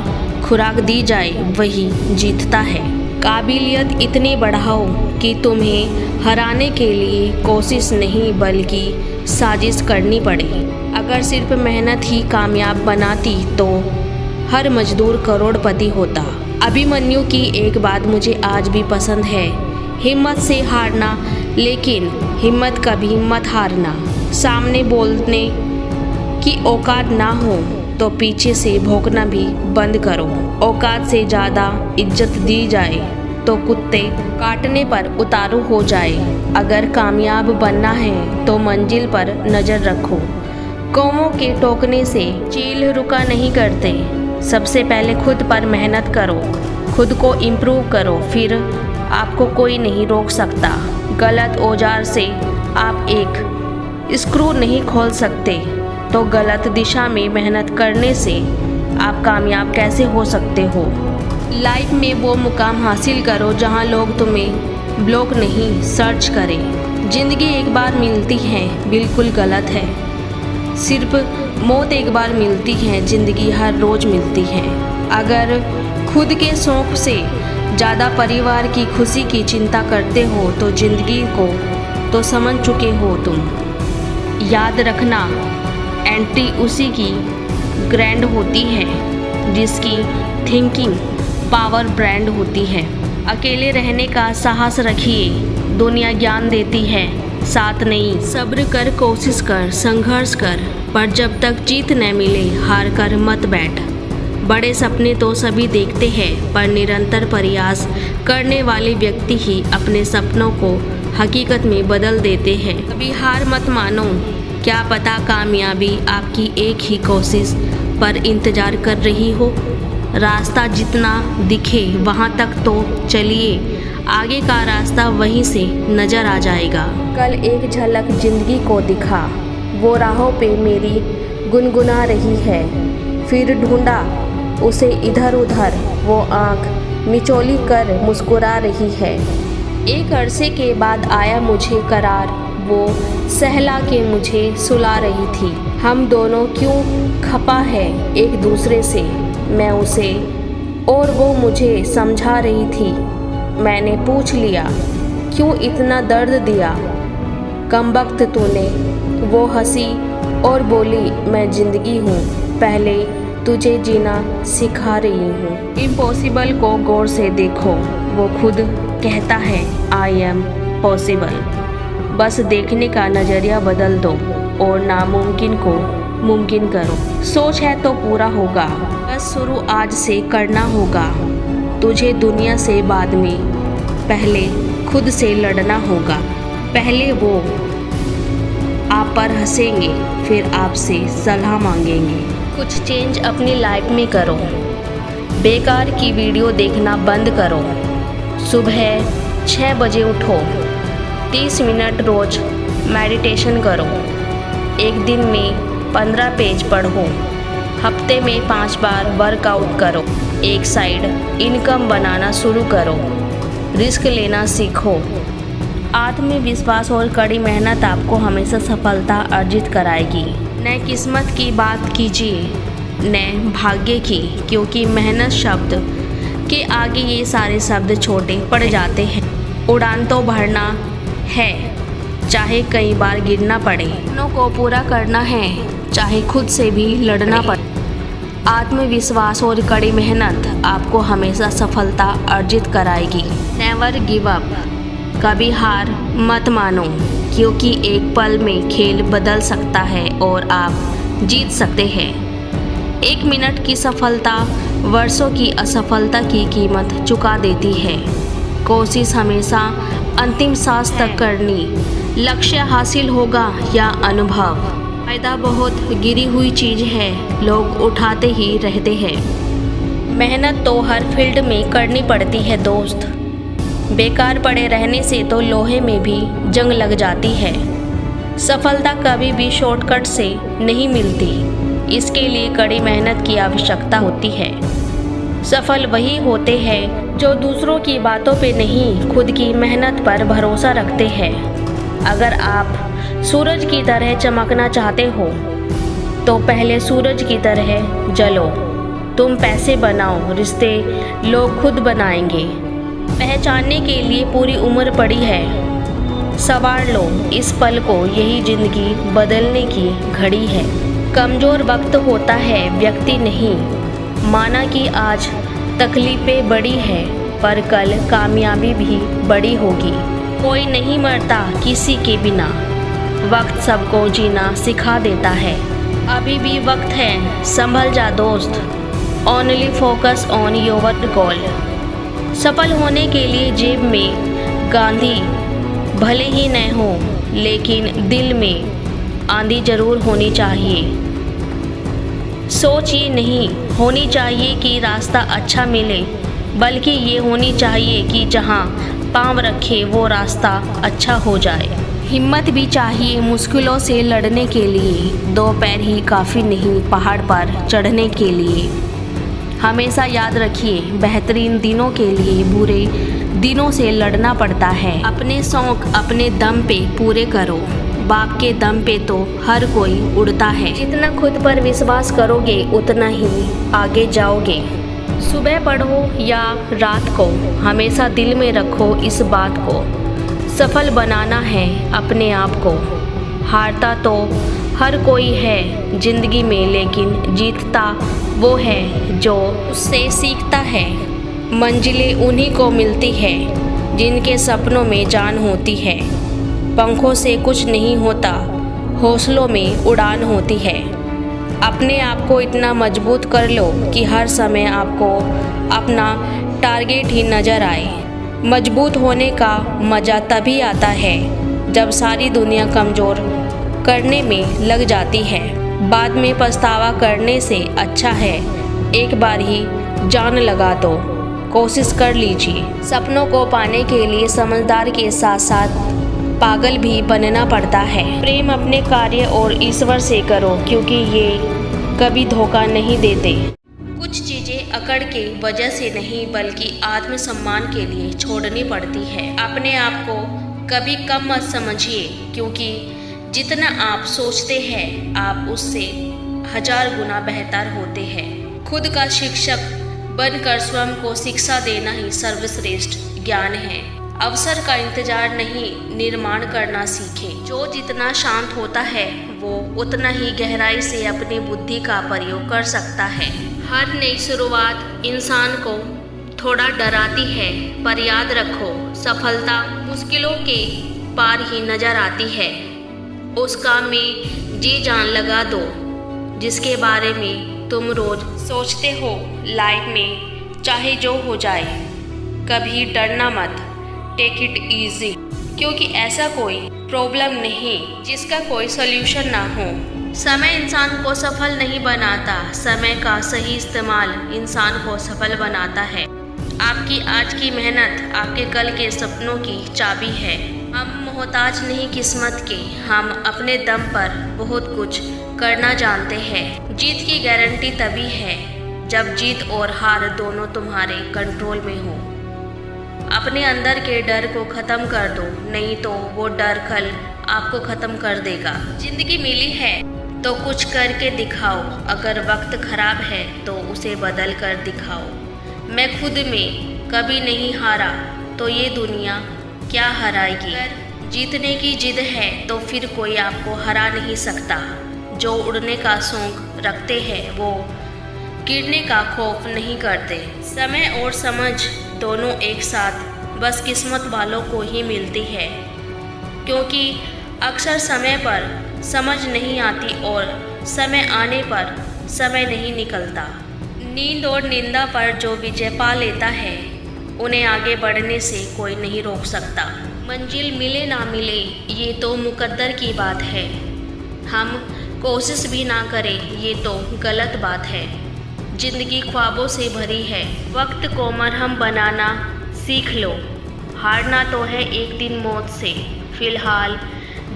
खुराक दी जाए वही जीतता है। काबिलियत इतनी बढ़ाओ कि तुम्हें हराने के लिए कोशिश नहीं बल्कि साजिश करनी पड़े। अगर सिर्फ मेहनत ही कामयाब बनाती तो हर मजदूर करोड़पति होता। अभिमन्यु की एक बात मुझे आज भी पसंद है, हिम्मत से हारना लेकिन हिम्मत कभी मत हारना। सामने बोलने की औकात ना हो तो पीछे से भौंकना भी बंद करो। औकात से ज़्यादा इज्जत दी जाए तो कुत्ते काटने पर उतारू हो जाए। अगर कामयाब बनना है तो मंजिल पर नज़र रखो। कौवों के टोकने से चील रुका नहीं करते। सबसे पहले खुद पर मेहनत करो, खुद को इम्प्रूव करो, फिर आपको कोई नहीं रोक सकता। गलत औजार से आप एक स्क्रू नहीं खोल सकते, तो गलत दिशा में मेहनत करने से आप कामयाब कैसे हो सकते हो। लाइफ में वो मुकाम हासिल करो जहां लोग तुम्हें ब्लॉक नहीं सर्च करें। ज़िंदगी एक बार मिलती है बिल्कुल गलत है। सिर्फ मौत एक बार मिलती है, ज़िंदगी हर रोज़ मिलती है। अगर खुद के शौक़ से ज़्यादा परिवार की खुशी की चिंता करते हो तो ज़िंदगी को तो समझ चुके हो तुम। याद रखना, एंट्री उसी की ग्रैंड होती है जिसकी थिंकिंग पावर ब्रांड होती है। अकेले रहने का साहस रखिए, दुनिया ज्ञान देती है, साथ नहीं। सब्र कर, कोशिश कर, संघर्ष कर, पर जब तक जीत न मिले हार कर मत बैठ। बड़े सपने तो सभी देखते हैं, पर निरंतर प्रयास करने वाले व्यक्ति ही अपने सपनों को हकीकत में बदल देते हैं। कभी हार मत मानो, क्या पता कामयाबी आपकी एक ही कोशिश पर इंतज़ार कर रही हो। रास्ता जितना दिखे वहाँ तक तो चलिए, आगे का रास्ता वहीं से नज़र आ जाएगा। कल एक झलक ज़िंदगी को दिखा, वो राहों पे मेरी गुनगुना रही है। फिर ढूंढा उसे इधर उधर, वो आँख मिचौली कर मुस्कुरा रही है। एक अरसे के बाद आया मुझे करार, वो सहला के मुझे सुला रही थी। हम दोनों क्यों खपा है एक दूसरे से, मैं उसे और वो मुझे समझा रही थी। मैंने पूछ लिया क्यों इतना दर्द दिया, कमबख्त तूने। वो हंसी और बोली मैं ज़िंदगी हूँ, पहले तुझे जीना सिखा रही हूँ। इम्पॉसिबल को गौर से देखो, वो खुद कहता है आई एम पॉसिबल। बस देखने का नज़रिया बदल दो और नामुमकिन को मुमकिन करो। सोच है तो पूरा होगा, बस शुरू आज से करना होगा। तुझे दुनिया से बाद में, पहले खुद से लड़ना होगा। पहले वो आप पर हंसेंगे, फिर आपसे सलाह मांगेंगे। कुछ चेंज अपनी लाइफ में करो, बेकार की वीडियो देखना बंद करो। सुबह 6 बजे उठो, 30 मिनट रोज़ मेडिटेशन करो। एक दिन में 15 पेज पढ़ो, हफ्ते में 5 बार वर्कआउट करो। एक साइड इनकम बनाना शुरू करो, रिस्क लेना सीखो। आत्मविश्वास और कड़ी मेहनत आपको हमेशा सफलता अर्जित कराएगी। न किस्मत की बात कीजिए न भाग्य की, क्योंकि मेहनत शब्द के आगे ये सारे शब्द छोटे पड़ जाते हैं। उड़ान तो भरना है, चाहे कई बार गिरना पड़े। सपनों को पूरा करना है, चाहे खुद से भी लड़ना पड़े। आत्मविश्वास और कड़ी मेहनत आपको हमेशा सफलता अर्जित कराएगी। नेवर गिव अप, कभी हार मत मानो, क्योंकि एक पल में खेल बदल सकता है और आप जीत सकते हैं। 1 मिनट की सफलता वर्षों की असफलता की कीमत चुका देती है। कोशिश हमेशा अंतिम सांस तक करनी, लक्ष्य हासिल होगा या अनुभव। फायदा बहुत गिरी हुई चीज़ है, लोग उठाते ही रहते हैं। मेहनत तो हर फील्ड में करनी पड़ती है दोस्त। बेकार पड़े रहने से तो लोहे में भी जंग लग जाती है। सफलता कभी भी शॉर्टकट से नहीं मिलती, इसके लिए कड़ी मेहनत की आवश्यकता होती है। सफल वही होते हैं जो दूसरों की बातों पे नहीं, खुद की मेहनत पर भरोसा रखते हैं। अगर आप सूरज की तरह चमकना चाहते हो तो पहले सूरज की तरह जलो। तुम पैसे बनाओ, रिश्ते लोग खुद बनाएंगे। पहचानने के लिए पूरी उम्र पड़ी है, संवार लो इस पल को, यही जिंदगी बदलने की घड़ी है। कमज़ोर वक्त होता है, व्यक्ति नहीं। माना कि आज तकलीफ़ें बड़ी है, पर कल कामयाबी भी बड़ी होगी। कोई नहीं मरता किसी के बिना, वक्त सबको जीना सिखा देता है। अभी भी वक्त है, संभल जा दोस्त। Only focus on your goal. सफल होने के लिए जेब में गांधी भले ही न हो, लेकिन दिल में आंधी जरूर होनी चाहिए। सोच ये नहीं होनी चाहिए कि रास्ता अच्छा मिले, बल्कि ये होनी चाहिए कि जहाँ पाँव रखे वो रास्ता अच्छा हो जाए। हिम्मत भी चाहिए मुश्किलों से लड़ने के लिए, 2 पैर ही काफ़ी नहीं पहाड़ पर चढ़ने के लिए। हमेशा याद रखिए, बेहतरीन दिनों के लिए बुरे दिनों से लड़ना पड़ता है। अपने शौक अपने दम पे पूरे करो, बाप के दम पे तो हर कोई उड़ता है। जितना खुद पर विश्वास करोगे उतना ही आगे जाओगे। सुबह पढ़ो या रात को, हमेशा दिल में रखो इस बात को, सफल बनाना है अपने आप को। हारता तो हर कोई है जिंदगी में, लेकिन जीतता वो है जो उससे सीखता है। मंजिलें उन्हीं को मिलती है जिनके सपनों में जान होती है। पंखों से कुछ नहीं होता, हौसलों में उड़ान होती है। अपने आप को इतना मजबूत कर लो कि हर समय आपको अपना टारगेट ही नज़र आए। मजबूत होने का मज़ा तभी आता है जब सारी दुनिया कमज़ोर करने में लग जाती है। बाद में पछतावा करने से अच्छा है एक बार ही जान लगा दो। कोशिश कर लीजिए। सपनों को पाने के लिए समझदार के साथ साथ पागल भी बनना पड़ता है। प्रेम अपने कार्य और ईश्वर से करो, क्योंकि ये कभी धोखा नहीं देते। कुछ चीज़ें अकड़ के वजह से नहीं, बल्कि आत्मसम्मान के लिए छोड़नी पड़ती है। अपने आप को कभी कम मत समझिए, क्योंकि जितना आप सोचते हैं आप उससे 1000 गुना बेहतर होते हैं। खुद का शिक्षक बनकर स्वयं को शिक्षा देना ही सर्वश्रेष्ठ ज्ञान है। अवसर का इंतजार नहीं, निर्माण करना सीखें। जो जितना शांत होता है वो उतना ही गहराई से अपनी बुद्धि का प्रयोग कर सकता है। हर नई शुरुआत इंसान को थोड़ा डराती है, पर याद रखो सफलता मुश्किलों के पार ही नजर आती है। उस काम में जी जान लगा दो जिसके बारे में तुम रोज सोचते हो। लाइफ में चाहे जो हो जाए कभी डरना मत, टेक इट इजी, क्योंकि ऐसा कोई प्रॉब्लम नहीं जिसका कोई सल्यूशन ना हो। समय इंसान को सफल नहीं बनाता, समय का सही इस्तेमाल इंसान को सफल बनाता है। आपकी आज की मेहनत आपके कल के सपनों की चाबी है। हम मोहताज नहीं किस्मत के, हम अपने दम पर बहुत कुछ करना जानते हैं। जीत की गारंटी तभी है जब जीत और हार दोनों तुम्हारे कंट्रोल में हो। अपने अंदर के डर को ख़त्म कर दो, नहीं तो वो डर कल आपको ख़त्म कर देगा। जिंदगी मिली है तो कुछ करके दिखाओ, अगर वक्त खराब है तो उसे बदल कर दिखाओ। मैं खुद में कभी नहीं हारा तो ये दुनिया क्या हराएगी। जीतने की जिद है तो फिर कोई आपको हरा नहीं सकता। जो उड़ने का शौक रखते हैं वो गिरने का खौफ नहीं करते। समय और समझ दोनों एक साथ बस किस्मत वालों को ही मिलती है, क्योंकि अक्सर समय पर समझ नहीं आती और समय आने पर समय नहीं निकलता। नींद और निंदा पर जो विजय पा लेता है उन्हें आगे बढ़ने से कोई नहीं रोक सकता। मंजिल मिले ना मिले ये तो मुकद्दर की बात है, हम कोशिश भी ना करें ये तो गलत बात है। जिंदगी ख्वाबों से भरी है, वक्त को मरहम बनाना सीख लो। हारना तो है एक दिन मौत से, फिलहाल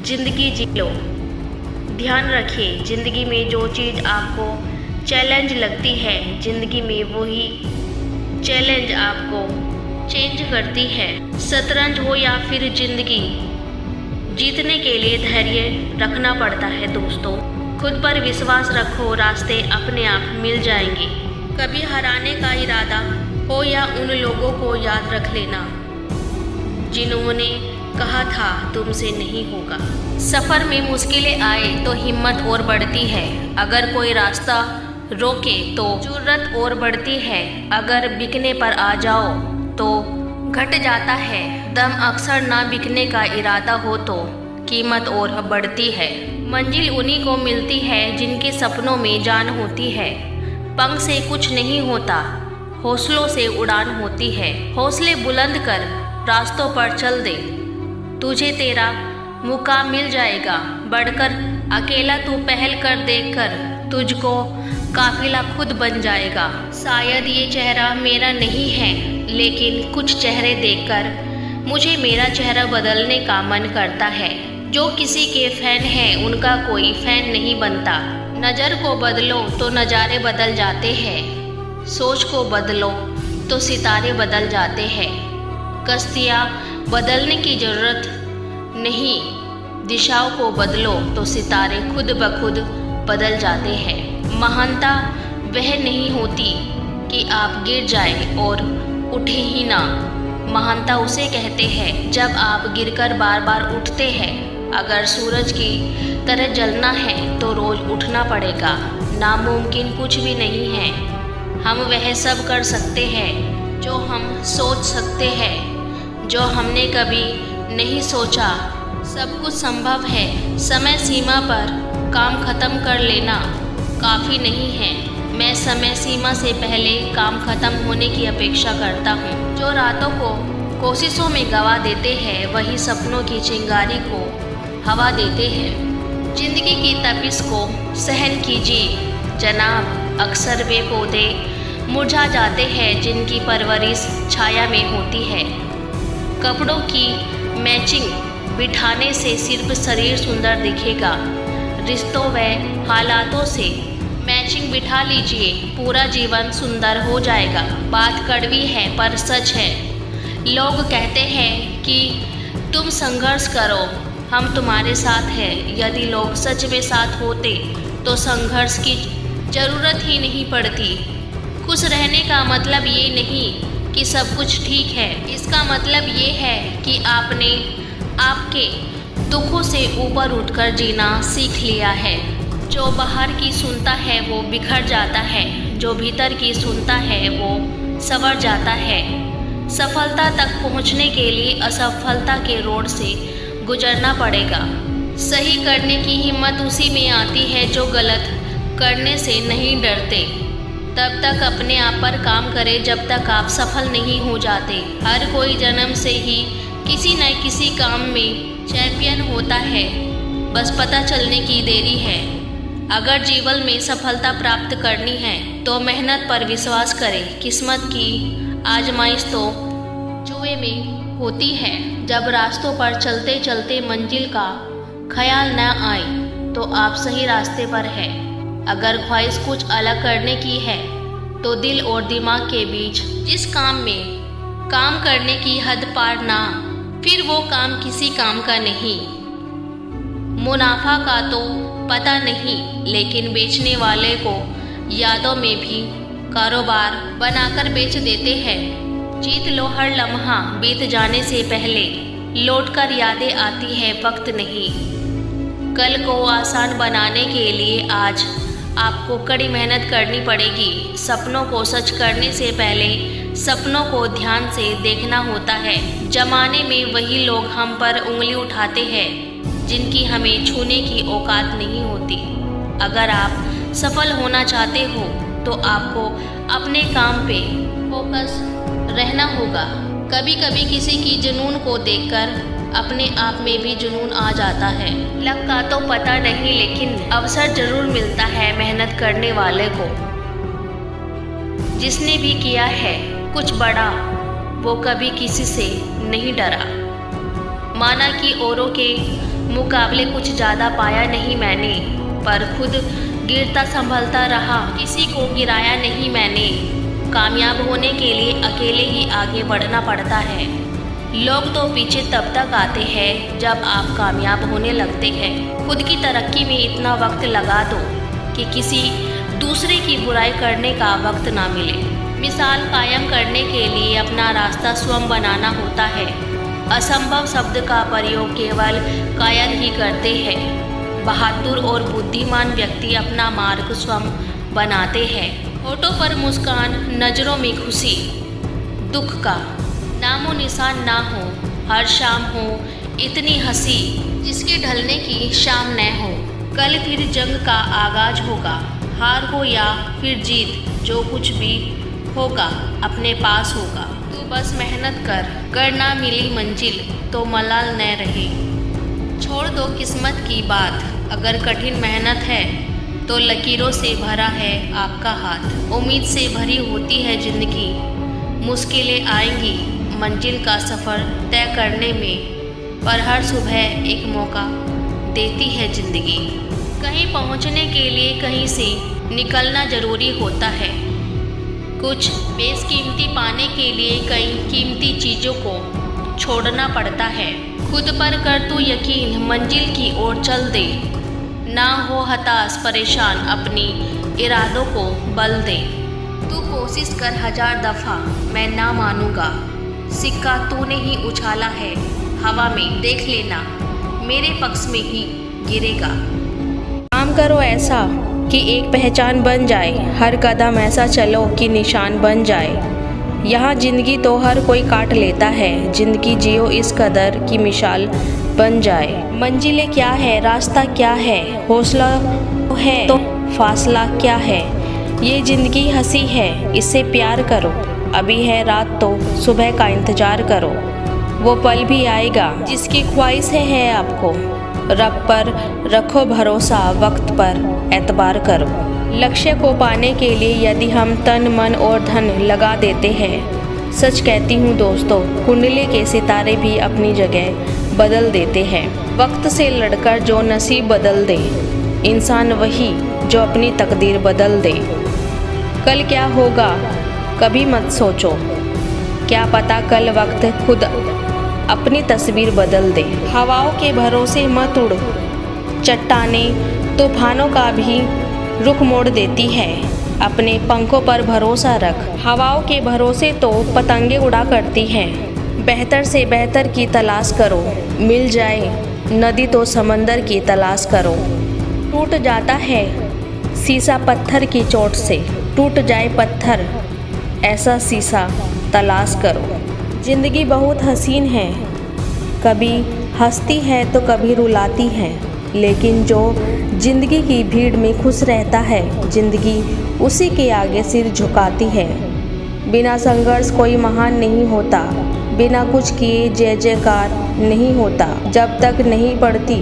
जिंदगी जी लो। ध्यान रखिए, ज़िंदगी में जो चीज़ आपको चैलेंज लगती है, ज़िंदगी में वही चैलेंज आपको चेंज करती है। शतरंज हो या फिर ज़िंदगी, जीतने के लिए धैर्य रखना पड़ता है दोस्तों। खुद पर विश्वास रखो, रास्ते अपने आप मिल जाएंगे। कभी हराने का इरादा हो या उन लोगों को याद रख लेना जिन्होंने कहा था तुमसे नहीं होगा। सफ़र में मुश्किलें आए तो हिम्मत और बढ़ती है, अगर कोई रास्ता रोके तो जुर्रत और बढ़ती है। अगर बिकने पर आ जाओ तो घट जाता है दम, अक्सर ना बिकने का इरादा हो तो कीमत और बढ़ती है। मंजिल उन्हीं को मिलती है जिनके सपनों में जान होती है। पंख से कुछ नहीं होता, हौसलों से उड़ान होती है। हौसले बुलंद कर रास्तों पर चल दे, तुझे तेरा मुकाम मिल जाएगा। बढ़कर अकेला तू पहल कर, देखकर तुझको काफिला खुद बन जाएगा। शायद ये चेहरा मेरा नहीं है, लेकिन कुछ चेहरे देखकर मुझे मेरा चेहरा बदलने का मन करता है। जो किसी के फैन हैं उनका कोई फैन नहीं बनता। नज़र को बदलो तो नज़ारे बदल जाते हैं, सोच को बदलो तो सितारे बदल जाते हैं। कश्तियाँ बदलने की ज़रूरत नहीं, दिशाओं को बदलो तो सितारे खुद ब खुद बदल जाते हैं। महानता वह नहीं होती कि आप गिर जाए और उठे ही ना, महानता उसे कहते हैं जब आप गिरकर बार बार उठते हैं। अगर सूरज की तरह जलना है तो रोज उठना पड़ेगा। नामुमकिन कुछ भी नहीं है, हम वह सब कर सकते हैं जो हम सोच सकते हैं, जो हमने कभी नहीं सोचा। सब कुछ संभव है, समय सीमा पर काम खत्म कर लेना काफ़ी नहीं है। मैं समय सीमा से पहले काम खत्म होने की अपेक्षा करता हूँ। जो रातों को कोशिशों में गवा देते हैं वही सपनों की चिंगारी को हवा देते हैं। जिंदगी की तपिश को सहन कीजिए जनाब, अक्सर वे पौधे मुरझा जाते हैं जिनकी परवरिश छाया में होती है। कपड़ों की मैचिंग बिठाने से सिर्फ शरीर सुंदर दिखेगा, रिश्तों व हालातों से मैचिंग बिठा लीजिए, पूरा जीवन सुंदर हो जाएगा। बात कड़वी है पर सच है। लोग कहते हैं कि तुम संघर्ष करो, हम तुम्हारे साथ हैं। यदि लोग सच में साथ होते तो संघर्ष की ज़रूरत ही नहीं पड़ती। खुश रहने का मतलब ये नहीं कि सब कुछ ठीक है, इसका मतलब ये है कि आपने आपके दुखों से ऊपर उठकर जीना सीख लिया है। जो बाहर की सुनता है वो बिखर जाता है, जो भीतर की सुनता है वो संवर जाता है। सफलता तक पहुंचने के लिए असफलता के रोड से गुजरना पड़ेगा। सही करने की हिम्मत उसी में आती है जो गलत करने से नहीं डरते। तब तक अपने आप पर काम करें जब तक आप सफल नहीं हो जाते। हर कोई जन्म से ही किसी न किसी काम में चैंपियन होता है, बस पता चलने की देरी है। अगर जीवन में सफलता प्राप्त करनी है तो मेहनत पर विश्वास करें। किस्मत की आजमाइश तो जुए में होती है। जब रास्तों पर चलते चलते मंजिल का ख्याल न आए तो आप सही रास्ते पर हैं। अगर ख्वाहिश कुछ अलग करने की है तो दिल और दिमाग के बीच जिस काम में काम करने की हद पार ना, फिर वो काम किसी काम का नहीं। मुनाफा का तो पता नहीं, लेकिन बेचने वाले को यादों में भी कारोबार बनाकर बेच देते हैं। जीत लो हर लम्हा बीत जाने से पहले, लौटकर यादें आती है वक्त नहीं। कल को आसान बनाने के लिए आज आपको कड़ी मेहनत करनी पड़ेगी। सपनों को सच करने से पहले सपनों को ध्यान से देखना होता है। जमाने में वही लोग हम पर उंगली उठाते हैं जिनकी हमें छूने की औकात नहीं होती। अगर आप सफल होना चाहते हो तो आपको अपने काम पे फोकस रहना होगा। कभी कभी किसी की जुनून को देखकर अपने आप में भी जुनून आ जाता है। लक का तो पता नहीं, लेकिन अवसर जरूर मिलता है मेहनत करने वाले को। जिसने भी किया है कुछ बड़ा, वो कभी किसी से नहीं डरा। माना कि औरों के मुकाबले कुछ ज़्यादा पाया नहीं मैंने, पर खुद गिरता संभलता रहा, किसी को गिराया नहीं मैंने। कामयाब होने के लिए अकेले ही आगे बढ़ना पड़ता है। लोग तो पीछे तब तक आते हैं जब आप कामयाब होने लगते हैं। खुद की तरक्की में इतना वक्त लगा दो कि किसी दूसरे की बुराई करने का वक्त ना मिले। मिसाल कायम करने के लिए अपना रास्ता स्वयं बनाना होता है। असंभव शब्द का प्रयोग केवल कायल ही करते हैं। बहादुर और बुद्धिमान व्यक्ति अपना मार्ग स्वयं बनाते हैं। होठों पर मुस्कान, नज़रों में खुशी, दुख का नामो निशान ना हो। हर शाम हो इतनी हंसी जिसके ढलने की शाम न हो। कल फिर जंग का आगाज होगा। हार हो या फिर जीत, जो कुछ भी होगा अपने पास होगा। तू बस मेहनत कर ना मिली मंजिल तो मलाल न रहे। छोड़ दो किस्मत की बात, अगर कठिन मेहनत है तो लकीरों से भरा है आपका हाथ। उम्मीद से भरी होती है ज़िंदगी, मुश्किलें आएंगी मंजिल का सफ़र तय करने में, पर हर सुबह एक मौका देती है ज़िंदगी। कहीं पहुंचने के लिए कहीं से निकलना ज़रूरी होता है। कुछ बेशकीमती पाने के लिए कई कीमती चीज़ों को छोड़ना पड़ता है। खुद पर कर तू यकीन, मंजिल की ओर चल दे। ना हो हताश परेशान, अपनी इरादों को बल दे। तू कोशिश कर 1000 दफ़ा, मैं ना मानूंगा। सिक्का तूने ही उछाला है हवा में, देख लेना मेरे पक्ष में ही गिरेगा। काम करो ऐसा कि एक पहचान बन जाए, हर कदम ऐसा चलो कि निशान बन जाए। यहाँ ज़िंदगी तो हर कोई काट लेता है, ज़िंदगी जियो इस कदर की मिसाल बन जाए। मंजिलें क्या है, रास्ता क्या है, हौसला है तो फासला क्या है। ये ज़िंदगी हंसी है, इससे प्यार करो। अभी है रात तो सुबह का इंतज़ार करो। वो पल भी आएगा जिसकी ख्वाहिशें हैं आपको। रब पर रखो भरोसा, वक्त पर एतबार करो। लक्ष्य को पाने के लिए यदि हम तन मन और धन लगा देते हैं, सच कहती हूँ दोस्तों, कुंडली के सितारे भी अपनी जगह बदल देते हैं। वक्त से लड़कर जो नसीब बदल दे, इंसान वही जो अपनी तकदीर बदल दे। कल क्या होगा कभी मत सोचो, क्या पता कल वक्त खुद अपनी तस्वीर बदल दे। हवाओं के भरोसे मत उड़, चट्टानें तूफानों का भी रुख मोड़ देती है। अपने पंखों पर भरोसा रख, हवाओं के भरोसे तो पतंगे उड़ा करती हैं। बेहतर से बेहतर की तलाश करो, मिल जाए नदी तो समंदर की तलाश करो। टूट जाता है शीशा पत्थर की चोट से, टूट जाए पत्थर ऐसा शीशा तलाश करो। ज़िंदगी बहुत हसीन है, कभी हंसती है तो कभी रुलाती है, लेकिन जो ज़िंदगी की भीड़ में खुश रहता है, ज़िंदगी उसी के आगे सिर झुकाती है। बिना संघर्ष कोई महान नहीं होता, बिना कुछ किए जय जयकार नहीं होता। जब तक नहीं पड़ती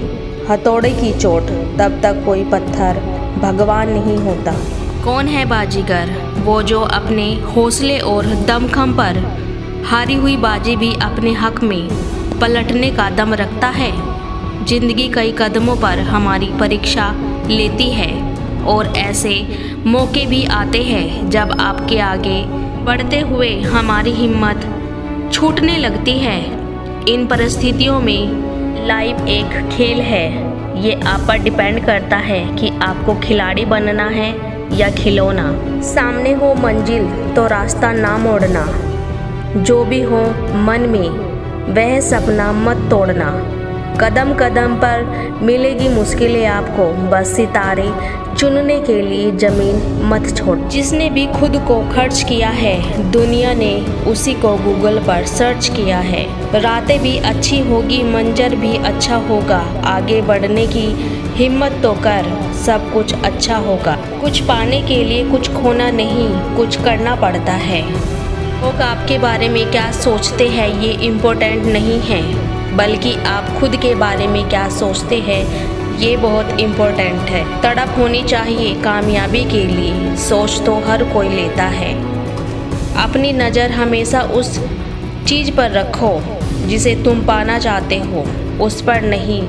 हथौड़े की चोट, तब तक कोई पत्थर भगवान नहीं होता। कौन है बाजीगर? वो जो अपने हौसले और दमखम पर हारी हुई बाजी भी अपने हक में पलटने का दम रखता है। जिंदगी कई कदमों पर हमारी परीक्षा लेती है और ऐसे मौके भी आते हैं जब आपके आगे बढ़ते हुए हमारी हिम्मत छूटने लगती है। इन परिस्थितियों में लाइफ एक खेल है, ये आप पर डिपेंड करता है कि आपको खिलाड़ी बनना है या खिलौना। सामने हो मंजिल तो रास्ता ना मोड़ना, जो भी हो मन में वह सपना मत तोड़ना। कदम कदम पर मिलेगी मुश्किलें आपको, बस सितारे चुनने के लिए ज़मीन मत छोड़। जिसने भी खुद को खर्च किया है, दुनिया ने उसी को गूगल पर सर्च किया है। रातें भी अच्छी होगी, मंजर भी अच्छा होगा, आगे बढ़ने की हिम्मत तो कर, सब कुछ अच्छा होगा। कुछ पाने के लिए कुछ खोना नहीं, कुछ करना पड़ता है। लोग आपके बारे में क्या सोचते हैं ये इम्पोर्टेंट नहीं है, बल्कि आप खुद के बारे में क्या सोचते हैं ये बहुत इम्पोर्टेंट है। तड़प होनी चाहिए कामयाबी के लिए, सोच तो हर कोई लेता है। अपनी नज़र हमेशा उस चीज़ पर रखो जिसे तुम पाना चाहते हो, उस पर नहीं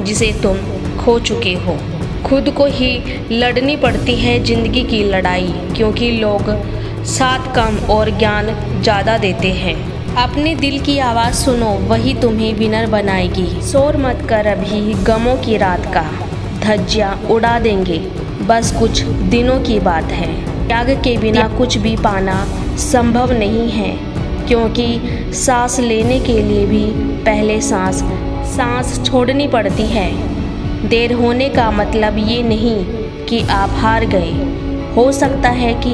जिसे तुम खो चुके हो। खुद को ही लड़नी पड़ती है ज़िंदगी की लड़ाई, क्योंकि लोग साथ कम और ज्ञान ज़्यादा देते हैं। अपने दिल की आवाज़ सुनो, वही तुम्हें विनर बनाएगी। शोर मत कर अभी, गमों की रात का धज्जियाँ उड़ा देंगे, बस कुछ दिनों की बात है। त्याग के बिना कुछ भी पाना संभव नहीं है, क्योंकि सांस लेने के लिए भी पहले सांस छोड़नी पड़ती है। देर होने का मतलब ये नहीं कि आप हार गए, हो सकता है कि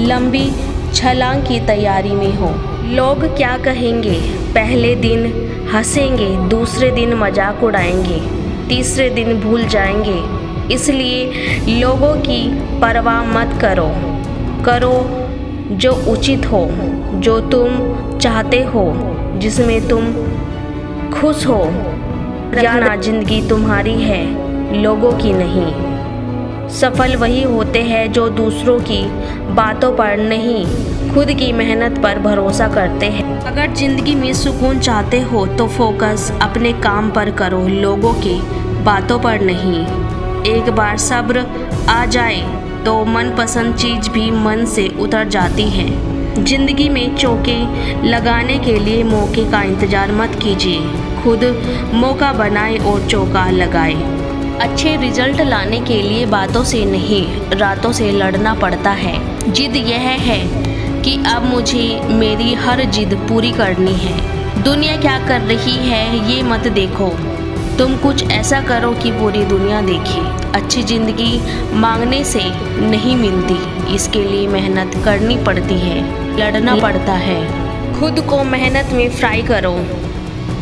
लंबी छलांग की तैयारी में हो। लोग क्या कहेंगे, पहले दिन हंसेंगे, दूसरे दिन मजाक उड़ाएंगे, तीसरे दिन भूल जाएंगे। इसलिए लोगों की परवाह मत करो, करो जो उचित हो, जो तुम चाहते हो, जिसमें तुम खुश हो। रखना जिंदगी तुम्हारी है, लोगों की नहीं। सफल वही होते हैं जो दूसरों की बातों पर नहीं, खुद की मेहनत पर भरोसा करते हैं। अगर ज़िंदगी में सुकून चाहते हो तो फोकस अपने काम पर करो, लोगों की बातों पर नहीं। एक बार सब्र आ जाए तो मनपसंद चीज़ भी मन से उतर जाती है। ज़िंदगी में चौके लगाने के लिए मौके का इंतज़ार मत कीजिए, खुद मौका बनाए और चौका लगाए। अच्छे रिजल्ट लाने के लिए बातों से नहीं, रातों से लड़ना पड़ता है। जिद यह है कि अब मुझे मेरी हर जिद पूरी करनी है। दुनिया क्या कर रही है ये मत देखो, तुम कुछ ऐसा करो कि पूरी दुनिया देखे। अच्छी ज़िंदगी मांगने से नहीं मिलती, इसके लिए मेहनत करनी पड़ती है, लड़ना पड़ता है। खुद को मेहनत में फ्राई करो,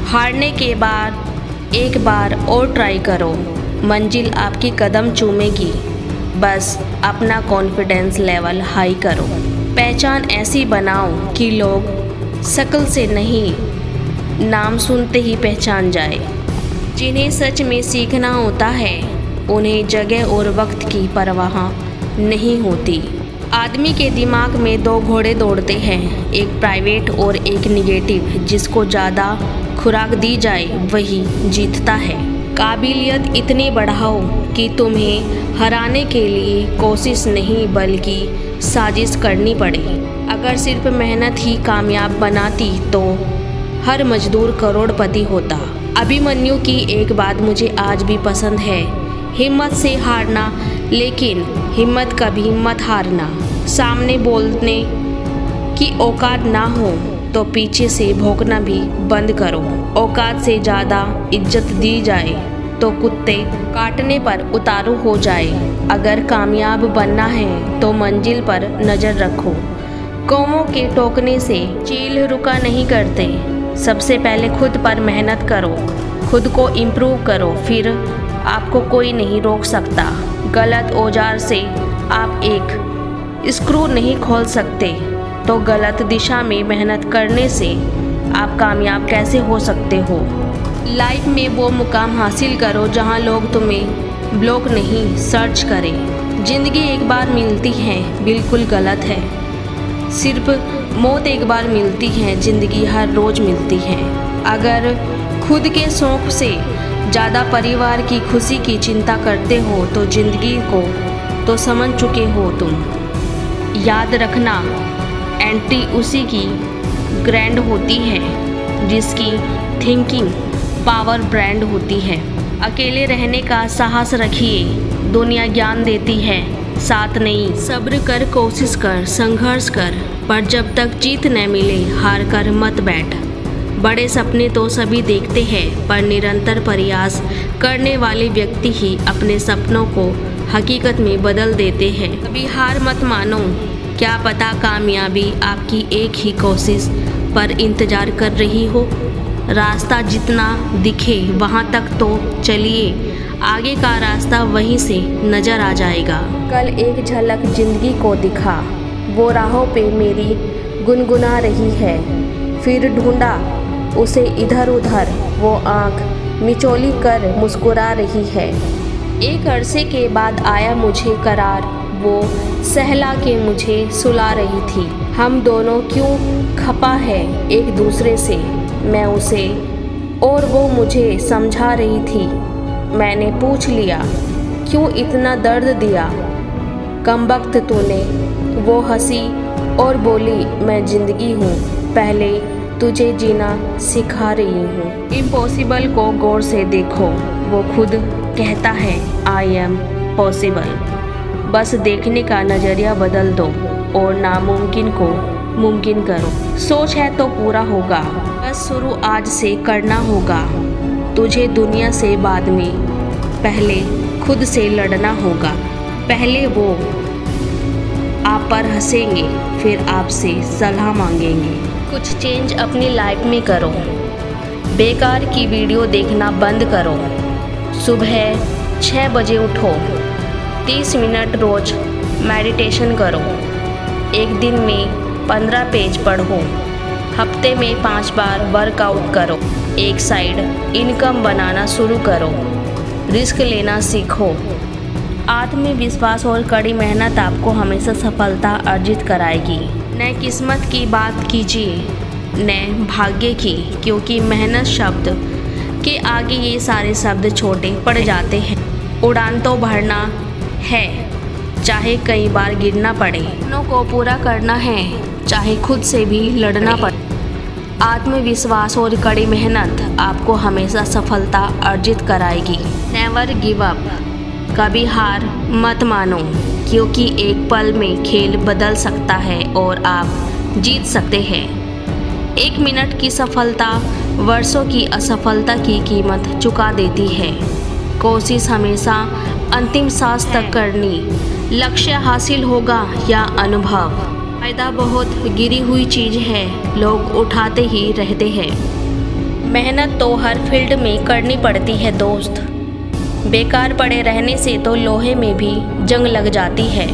हारने के बाद एक बार और ट्राई करो, मंजिल आपकी कदम चूमेगी। बस अपना कॉन्फिडेंस लेवल हाई करो। पहचान ऐसी बनाओ कि लोग शक्ल से नहीं, नाम सुनते ही पहचान जाए। जिन्हें सच में सीखना होता है उन्हें जगह और वक्त की परवाह नहीं होती। आदमी के दिमाग में दो घोड़े दौड़ते हैं, एक प्राइवेट और एक निगेटिव। जिसको ज़्यादा खुराक दी जाए वही जीतता है। काबिलियत इतनी बढ़ाओ कि तुम्हें हराने के लिए कोशिश नहीं बल्कि साजिश करनी पड़े। अगर सिर्फ मेहनत ही कामयाब बनाती तो हर मजदूर करोड़पति होता। अभिमन्यु की एक बात मुझे आज भी पसंद है, हिम्मत से हारना, लेकिन हिम्मत कभी मत हारना। सामने बोलने की औकात ना हो तो पीछे से भौंकना भी बंद करो। औकात से ज़्यादा इज्जत दी जाए तो कुत्ते काटने पर उतारू हो जाए। अगर कामयाब बनना है तो मंजिल पर नज़र रखो। कौवों के टोकने से चील रुका नहीं करते। सबसे पहले खुद पर मेहनत करो, खुद को इम्प्रूव करो, फिर आपको कोई नहीं रोक सकता। गलत औजार से आप एक स्क्रू नहीं खोल सकते, तो गलत दिशा में मेहनत करने से आप कामयाब कैसे हो सकते हो। लाइफ में वो मुकाम हासिल करो जहां लोग तुम्हें ब्लॉक नहीं सर्च करें। ज़िंदगी एक बार मिलती है, बिल्कुल गलत है। सिर्फ मौत एक बार मिलती है, ज़िंदगी हर रोज़ मिलती है। अगर खुद के शौक़ से ज़्यादा परिवार की खुशी की चिंता करते हो तो ज़िंदगी को तो समझ चुके हो तुम। याद रखना, एंट्री उसी की ग्रैंड होती है जिसकी थिंकिंग पावर ब्रांड होती है। अकेले रहने का साहस रखिए, दुनिया ज्ञान देती है, साथ नहीं। सब्र कर, कोशिश कर, संघर्ष कर, पर जब तक जीत न मिले हार कर मत बैठ। बड़े सपने तो सभी देखते हैं, पर निरंतर प्रयास करने वाले व्यक्ति ही अपने सपनों को हकीकत में बदल देते हैं। कभी हार मत मानो, क्या पता कामयाबी आपकी एक ही कोशिश पर इंतजार कर रही हो। रास्ता जितना दिखे वहाँ तक तो चलिए, आगे का रास्ता वहीं से नजर आ जाएगा। कल एक झलक जिंदगी को दिखा, वो राहों पे मेरी गुनगुना रही है। फिर ढूंढा उसे इधर उधर, वो आँख मिचौली कर मुस्कुरा रही है। एक अरसे के बाद आया मुझे करार, वो सहला के मुझे सुला रही थी। हम दोनों क्यों खपा है एक दूसरे से, मैं उसे और वो मुझे समझा रही थी। मैंने पूछ लिया, क्यों इतना दर्द दिया कमबख्त तूने। वो हंसी और बोली, मैं जिंदगी हूँ, पहले तुझे जीना सिखा रही हूँ। इम्पॉसिबल को गौर से देखो, वो खुद कहता है आई एम पॉसिबल। बस देखने का नज़रिया बदल दो और नामुमकिन को मुमकिन करो। सोच है तो पूरा होगा, बस शुरू आज से करना होगा। तुझे दुनिया से बाद में, पहले खुद से लड़ना होगा। पहले वो आप पर हंसेंगे, फिर आपसे सलाह मांगेंगे। कुछ चेंज अपनी लाइफ में करो, बेकार की वीडियो देखना बंद करो। सुबह 6 बजे उठो, 30 मिनट रोज मेडिटेशन करो। एक दिन में 15 पेज पढ़ो, हफ्ते में 5 बार वर्कआउट करो। एक साइड इनकम बनाना शुरू करो, रिस्क लेना सीखो। आत्मविश्वास और कड़ी मेहनत आपको हमेशा सफलता अर्जित कराएगी। न किस्मत की बात कीजिए, न भाग्य की, क्योंकि मेहनत शब्द के आगे ये सारे शब्द छोटे पड़ जाते हैं। उड़ान तो भरना है, चाहे कई बार गिरना पड़े। सपनों को पूरा करना है, चाहे खुद से भी लड़ना पड़े। आत्मविश्वास और कड़ी मेहनत आपको हमेशा सफलता अर्जित कराएगी। नेवर गिव अप, कभी हार मत मानो, क्योंकि एक पल में खेल बदल सकता है और आप जीत सकते हैं। 1 मिनट की सफलता वर्षों की असफलता की कीमत चुका देती है। कोशिश हमेशा अंतिम सांस तक करनी, लक्ष्य हासिल होगा या अनुभव। फायदा बहुत गिरी हुई चीज़ है, लोग उठाते ही रहते हैं। मेहनत तो हर फील्ड में करनी पड़ती है दोस्त, बेकार पड़े रहने से तो लोहे में भी जंग लग जाती है।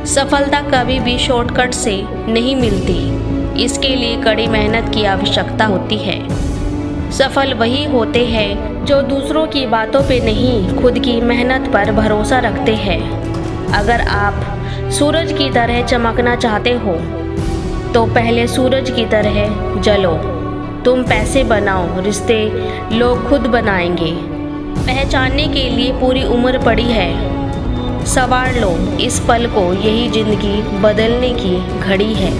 सफलता कभी भी शॉर्टकट से नहीं मिलती, इसके लिए कड़ी मेहनत की आवश्यकता होती है। सफल वही होते हैं जो दूसरों की बातों पे नहीं, खुद की मेहनत पर भरोसा रखते हैं। अगर आप सूरज की तरह चमकना चाहते हो तो पहले सूरज की तरह जलो। तुम पैसे बनाओ, रिश्ते लोग खुद बनाएंगे। पहचानने के लिए पूरी उम्र पड़ी है, संवार लो इस पल को, यही जिंदगी बदलने की घड़ी है।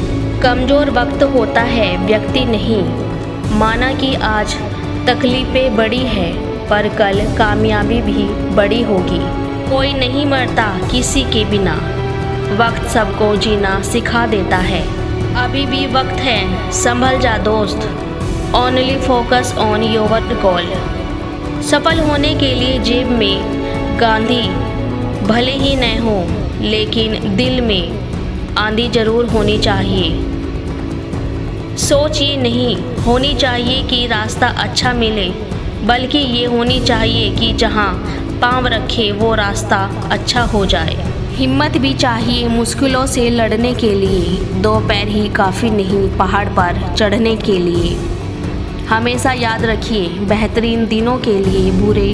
कमज़ोर वक्त होता है, व्यक्ति नहीं। माना कि आज तकलीफ़ें बड़ी है, पर कल कामयाबी भी बड़ी होगी। कोई नहीं मरता किसी के बिना, वक्त सबको जीना सिखा देता है। अभी भी वक्त है, संभल जा दोस्त। Only focus on your goal. सफल होने के लिए जेब में गांधी भले ही न हो, लेकिन दिल में आंधी जरूर होनी चाहिए। सोच ये नहीं होनी चाहिए कि रास्ता अच्छा मिले, बल्कि ये होनी चाहिए कि जहाँ पाँव रखे वो रास्ता अच्छा हो जाए। हिम्मत भी चाहिए मुश्किलों से लड़ने के लिए, 2 पैर ही काफ़ी नहीं पहाड़ पर चढ़ने के लिए। हमेशा याद रखिए, बेहतरीन दिनों के लिए बुरे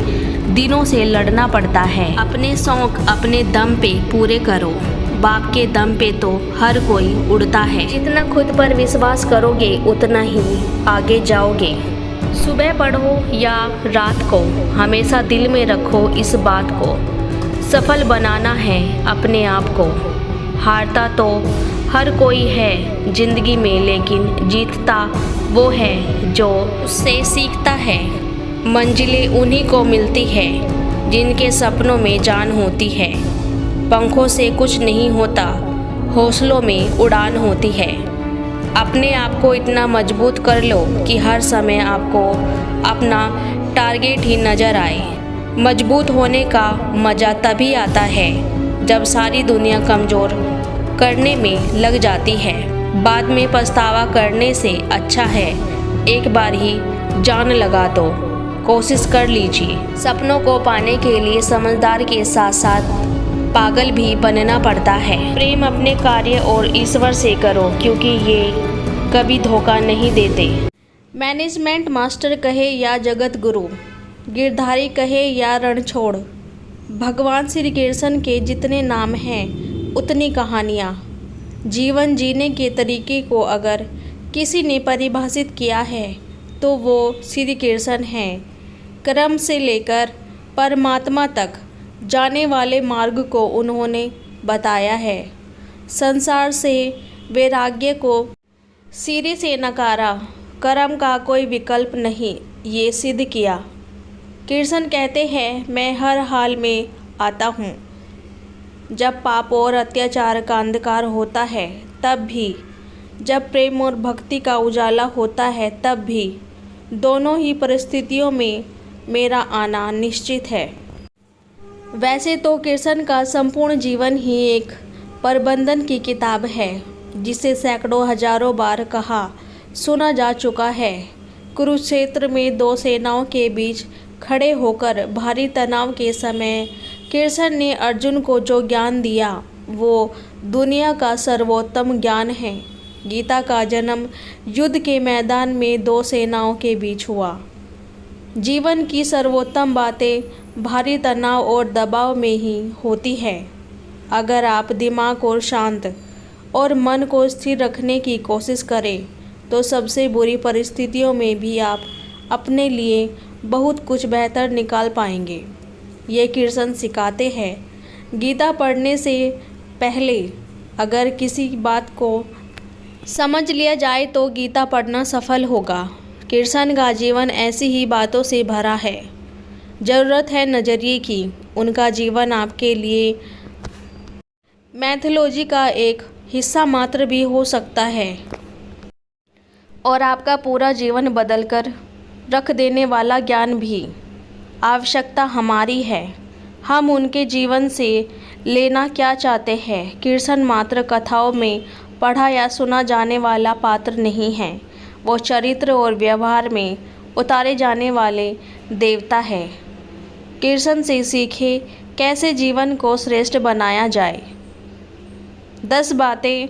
दिनों से लड़ना पड़ता है। अपने शौक अपने दम पे पूरे करो, बाप के दम पे तो हर कोई उड़ता है। जितना खुद पर विश्वास करोगे उतना ही आगे जाओगे। सुबह पढ़ो या रात को, हमेशा दिल में रखो इस बात को, सफल बनाना है अपने आप को। हारता तो हर कोई है जिंदगी में, लेकिन जीतता वो है जो उससे सीखता है। मंजिलें उन्हीं को मिलती है जिनके सपनों में जान होती है। पंखों से कुछ नहीं होता, हौसलों में उड़ान होती है। अपने आप को इतना मजबूत कर लो कि हर समय आपको अपना टारगेट ही नज़र आए। मजबूत होने का मज़ा तभी आता है जब सारी दुनिया कमज़ोर करने में लग जाती है। बाद में पछतावा करने से अच्छा है एक बार ही जान लगा दो। कोशिश कर लीजिए। सपनों को पाने के लिए समझदार के साथ साथ पागल भी बनना पड़ता है। प्रेम अपने कार्य और ईश्वर से करो क्योंकि ये कभी धोखा नहीं देते। मैनेजमेंट मास्टर कहे या जगत गुरु, गिरधारी कहे या रणछोड़, भगवान श्री कृष्ण के जितने नाम हैं उतनी कहानियाँ। जीवन जीने के तरीके को अगर किसी ने परिभाषित किया है तो वो श्री कृष्ण हैं। कर्म से लेकर परमात्मा तक जाने वाले मार्ग को उन्होंने बताया है। संसार से वैराग्य को सिरे से नकारा, कर्म का कोई विकल्प नहीं ये सिद्ध किया। कृष्ण कहते हैं मैं हर हाल में आता हूँ। जब पाप और अत्याचार का अंधकार होता है तब भी, जब प्रेम और भक्ति का उजाला होता है तब भी, दोनों ही परिस्थितियों में मेरा आना निश्चित है। वैसे तो कृष्ण का संपूर्ण जीवन ही एक प्रबंधन की किताब है जिसे सैकड़ों हजारों बार कहा सुना जा चुका है। कुरुक्षेत्र में दो सेनाओं के बीच खड़े होकर भारी तनाव के समय कृष्ण ने अर्जुन को जो ज्ञान दिया वो दुनिया का सर्वोत्तम ज्ञान है। गीता का जन्म युद्ध के मैदान में दो सेनाओं के बीच हुआ। जीवन की सर्वोत्तम बातें भारी तनाव और दबाव में ही होती है। अगर आप दिमाग को शांत और मन को स्थिर रखने की कोशिश करें तो सबसे बुरी परिस्थितियों में भी आप अपने लिए बहुत कुछ बेहतर निकाल पाएंगे। ये कृष्ण सिखाते हैं। गीता पढ़ने से पहले अगर किसी बात को समझ लिया जाए तो गीता पढ़ना सफल होगा। कृष्ण का जीवन ऐसी ही बातों से भरा है। ज़रूरत है नज़रिए की। उनका जीवन आपके लिए मैथोलॉजी का एक हिस्सा मात्र भी हो सकता है और आपका पूरा जीवन बदलकर रख देने वाला ज्ञान भी। आवश्यकता हमारी है, हम उनके जीवन से लेना क्या चाहते हैं। कृष्ण मात्र कथाओं में पढ़ा या सुना जाने वाला पात्र नहीं है, वो चरित्र और व्यवहार में उतारे जाने वाले देवता है। कृष्ण से सीखे कैसे जीवन को श्रेष्ठ बनाया जाए। 10 बातें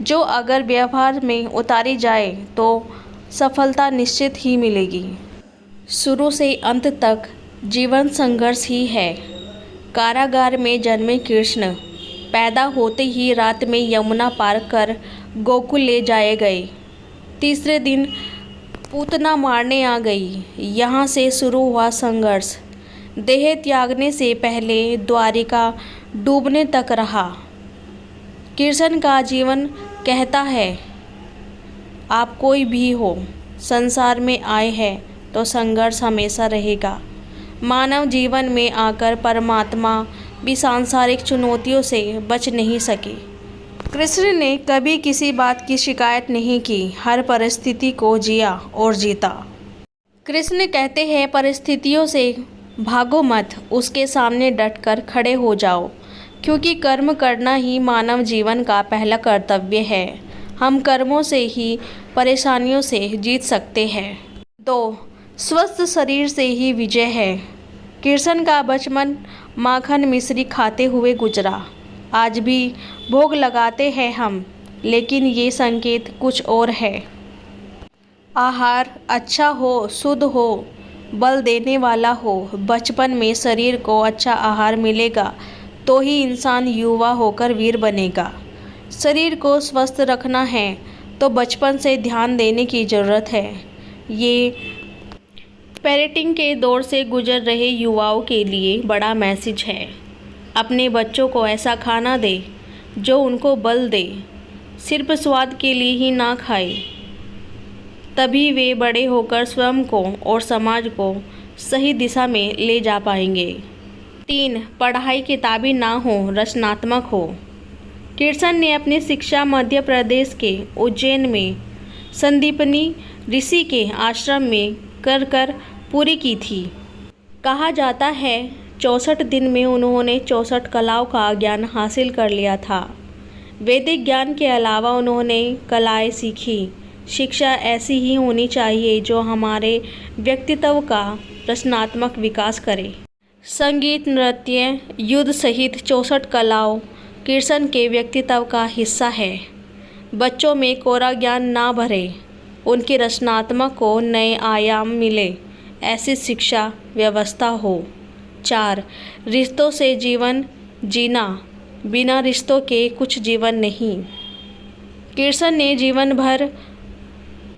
जो अगर व्यवहार में उतारी जाए तो सफलता निश्चित ही मिलेगी। शुरू से अंत तक जीवन संघर्ष ही है। कारागार में जन्मे कृष्ण पैदा होते ही रात में यमुना पार कर गोकुल ले जाए गए। तीसरे दिन पूतना मारने आ गई। यहाँ से शुरू हुआ संघर्ष। देह त्यागने से पहले द्वारिका डूबने तक रहा। कृष्ण का जीवन कहता है आप कोई भी हो, संसार में आए हैं तो संघर्ष हमेशा रहेगा। मानव जीवन में आकर परमात्मा भी सांसारिक चुनौतियों से बच नहीं सके। कृष्ण ने कभी किसी बात की शिकायत नहीं की, हर परिस्थिति को जिया और जीता। कृष्ण कहते हैं परिस्थितियों से भागो मत, उसके सामने डटकर खड़े हो जाओ, क्योंकि कर्म करना ही मानव जीवन का पहला कर्तव्य है। हम कर्मों से ही परेशानियों से जीत सकते हैं। 2. स्वस्थ शरीर से ही विजय है। कृष्ण का बचपन माखन मिश्री खाते हुए गुजरा। आज भी भोग लगाते हैं हम, लेकिन ये संकेत कुछ और है। आहार अच्छा हो, शुद्ध हो, बल देने वाला हो। बचपन में शरीर को अच्छा आहार मिलेगा तो ही इंसान युवा होकर वीर बनेगा। शरीर को स्वस्थ रखना है तो बचपन से ध्यान देने की ज़रूरत है। ये पेरेंटिंग के दौर से गुजर रहे युवाओं के लिए बड़ा मैसेज है। अपने बच्चों को ऐसा खाना दे जो उनको बल दे, सिर्फ स्वाद के लिए ही ना खाए, तभी वे बड़े होकर स्वयं को और समाज को सही दिशा में ले जा पाएंगे। 3. पढ़ाई किताबी ना हो, रचनात्मक हो। किर्सन ने अपनी शिक्षा मध्य प्रदेश के उज्जैन में संदीपनी ऋषि के आश्रम में कर पूरी की थी। कहा जाता है 64 दिन में उन्होंने 64 कलाओं का ज्ञान हासिल कर लिया था। वैदिक ज्ञान के अलावा उन्होंने कलाएं सीखी। शिक्षा ऐसी ही होनी चाहिए जो हमारे व्यक्तित्व का रचनात्मक विकास करे। संगीत, नृत्य, युद्ध सहित 64 कलाओं किर्सन के व्यक्तित्व का हिस्सा है। बच्चों में कोरा ज्ञान ना भरे, उनकी रचनात्मक को नए आयाम मिले, ऐसी शिक्षा व्यवस्था हो। 4. रिश्तों से जीवन जीना, बिना रिश्तों के कुछ जीवन नहीं। किर्सन ने जीवन भर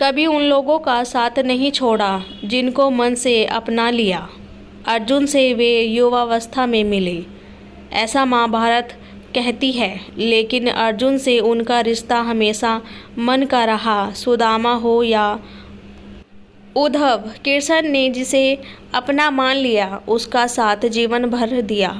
कभी उन लोगों का साथ नहीं छोड़ा जिनको मन से अपना लिया। अर्जुन से वे युवावस्था में मिले, ऐसा महाभारत कहती है, लेकिन अर्जुन से उनका रिश्ता हमेशा मन का रहा। सुदामा हो या उद्धव, किर्सन ने जिसे अपना मान लिया उसका साथ जीवन भर दिया।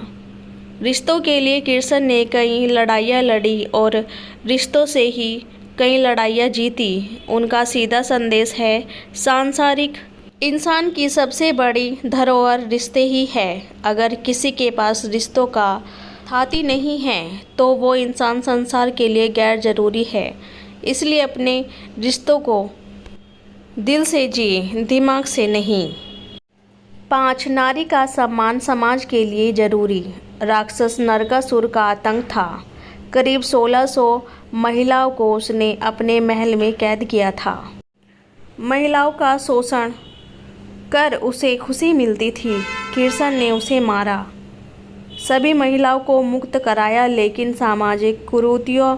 रिश्तों के लिए किर्सन ने कई लड़ाइयाँ लड़ी और रिश्तों से ही कई लड़ाइयाँ जीती। उनका सीधा संदेश है, सांसारिक इंसान की सबसे बड़ी धरोहर रिश्ते ही है। अगर किसी के पास रिश्तों का थाती नहीं है तो वो इंसान संसार के लिए गैर जरूरी है। इसलिए अपने रिश्तों को दिल से जिए, दिमाग से नहीं। 5. नारी का सम्मान समाज के लिए जरूरी। राक्षस नरकासुर का आतंक था। करीब 1600 महिलाओं को उसने अपने महल में कैद किया था। महिलाओं का शोषण कर उसे खुशी मिलती थी। किर्सन ने उसे मारा, सभी महिलाओं को मुक्त कराया, लेकिन सामाजिक कुरीतियां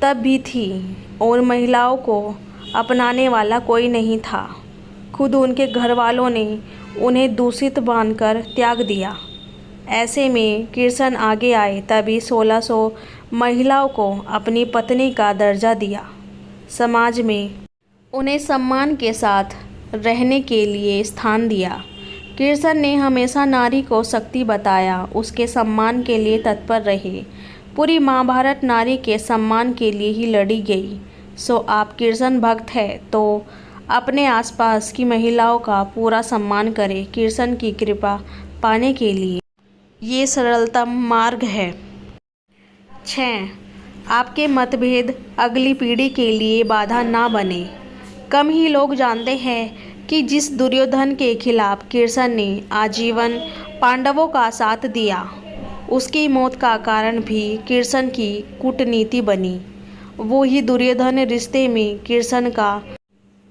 तब भी थी और महिलाओं को अपनाने वाला कोई नहीं था। खुद उनके घर वालों ने उन्हें दूषित मानकर त्याग दिया। ऐसे में किर्सन आगे आए, तभी 1600 महिलाओं को अपनी पत्नी का दर्जा दिया। समाज में उन्हें सम्मान के साथ रहने के लिए स्थान दिया। किर्सन ने हमेशा नारी को शक्ति बताया, उसके सम्मान के लिए तत्पर रहे। पूरी महाभारत नारी के सम्मान के लिए ही लड़ी गई। सो आप किर्सन भक्त हैं तो अपने आसपास की महिलाओं का पूरा सम्मान करें। किर्सन की कृपा पाने के लिए ये सरलतम मार्ग है। 6. आपके मतभेद अगली पीढ़ी के लिए बाधा ना बने। कम ही लोग जानते हैं कि जिस दुर्योधन के खिलाफ किर्सन ने आजीवन पांडवों का साथ दिया, उसकी मौत का कारण भी किर्सन की कूटनीति बनी। वो ही दुर्योधन रिश्ते में किर्सन का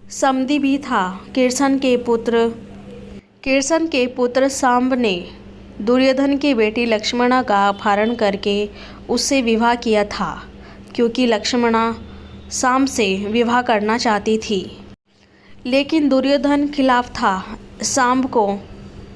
समधी भी था। किर्सन के पुत्र सांब ने दुर्योधन की बेटी लक्ष्मणा का अपहरण करके उससे विवाह किया था, क्योंकि लक्ष्मणा सांब से विवाह करना चाहती थी। लेकिन दुर्योधन खिलाफ था। सांब को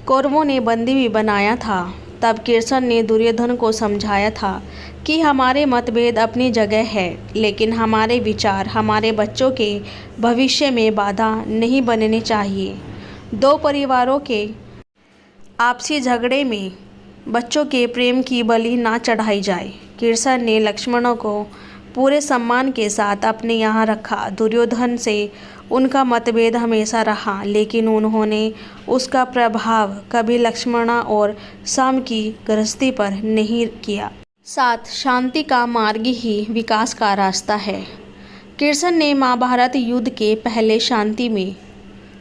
कौरवों ने बंदी भी बनाया था। तब किर्सन ने दुर्योधन को समझाया था कि हमारे मतभेद अपनी जगह है, लेकिन हमारे विचार हमारे बच्चों के भविष्य में बाधा नहीं बनने चाहिए। 2 परिवारों के आपसी झगड़े में बच्चों के प्रेम की बलि ना चढ़ाई जाए। किर्सन ने लक्ष्मणों को पूरे सम्मान के साथ अपने यहाँ रखा। दुर्योधन से उनका मतभेद हमेशा रहा, लेकिन उन्होंने उसका प्रभाव कभी लक्ष्मणा और सांब की गृहस्थी पर नहीं किया। 7. शांति का मार्ग ही विकास का रास्ता है। किर्सन ने महाभारत युद्ध के पहले शांति में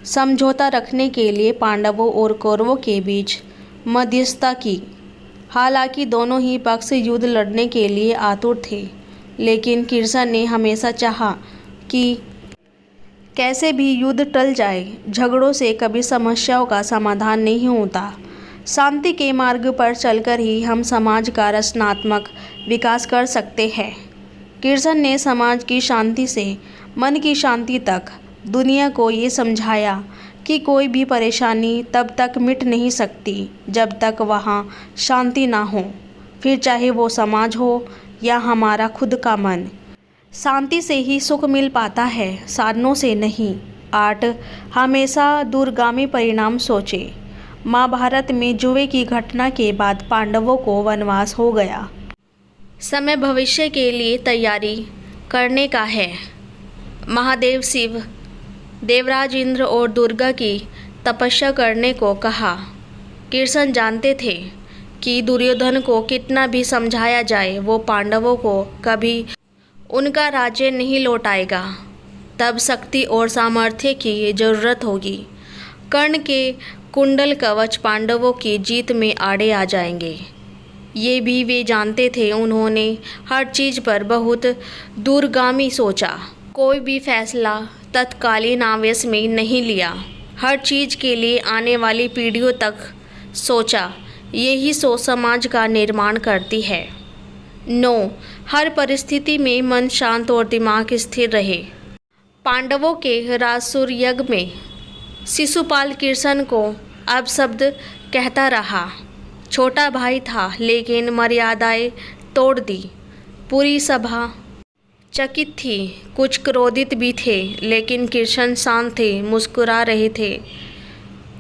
समझौता रखने के लिए पांडवों और कौरवों के बीच मध्यस्थता की। हालांकि दोनों ही पक्ष युद्ध लड़ने के लिए आतुर थे, लेकिन किर्सन ने हमेशा चाहा कि कैसे भी युद्ध टल जाए। झगड़ों से कभी समस्याओं का समाधान नहीं होता। शांति के मार्ग पर चलकर ही हम समाज का रचनात्मक विकास कर सकते हैं। किर्सन ने समाज की शांति से मन की शांति तक दुनिया को ये समझाया कि कोई भी परेशानी तब तक मिट नहीं सकती जब तक वहाँ शांति ना हो, फिर चाहे वो समाज हो या हमारा खुद का मन। शांति से ही सुख मिल पाता है, साधनों से नहीं। 8. हमेशा दूरगामी परिणाम सोचे। महाभारत में जुए की घटना के बाद पांडवों को वनवास हो गया। समय भविष्य के लिए तैयारी करने का है। महादेव शिव, देवराज इंद्र और दुर्गा की तपस्या करने को कहा। कृष्ण जानते थे कि दुर्योधन को कितना भी समझाया जाए वो पांडवों को कभी उनका राज्य नहीं लौटाएगा। तब शक्ति और सामर्थ्य की ज़रूरत होगी। कर्ण के कुंडल कवच पांडवों की जीत में आड़े आ जाएंगे, ये भी वे जानते थे। उन्होंने हर चीज़ पर बहुत दूरगामी सोचा। कोई भी फैसला तत्कालीन आवेश में नहीं लिया। हर चीज़ के लिए आने वाली पीढ़ियों तक सोचा। यही सोच समाज का निर्माण करती है। 9. हर परिस्थिति में मन शांत और दिमाग स्थिर रहे। पांडवों के राजसूय यज्ञ में शिशुपाल कृष्ण को अपशब्द कहता रहा। छोटा भाई था लेकिन मर्यादाएं तोड़ दी। पूरी सभा चकित थी, कुछ क्रोधित भी थे, लेकिन कृष्ण शांत थे, मुस्कुरा रहे थे।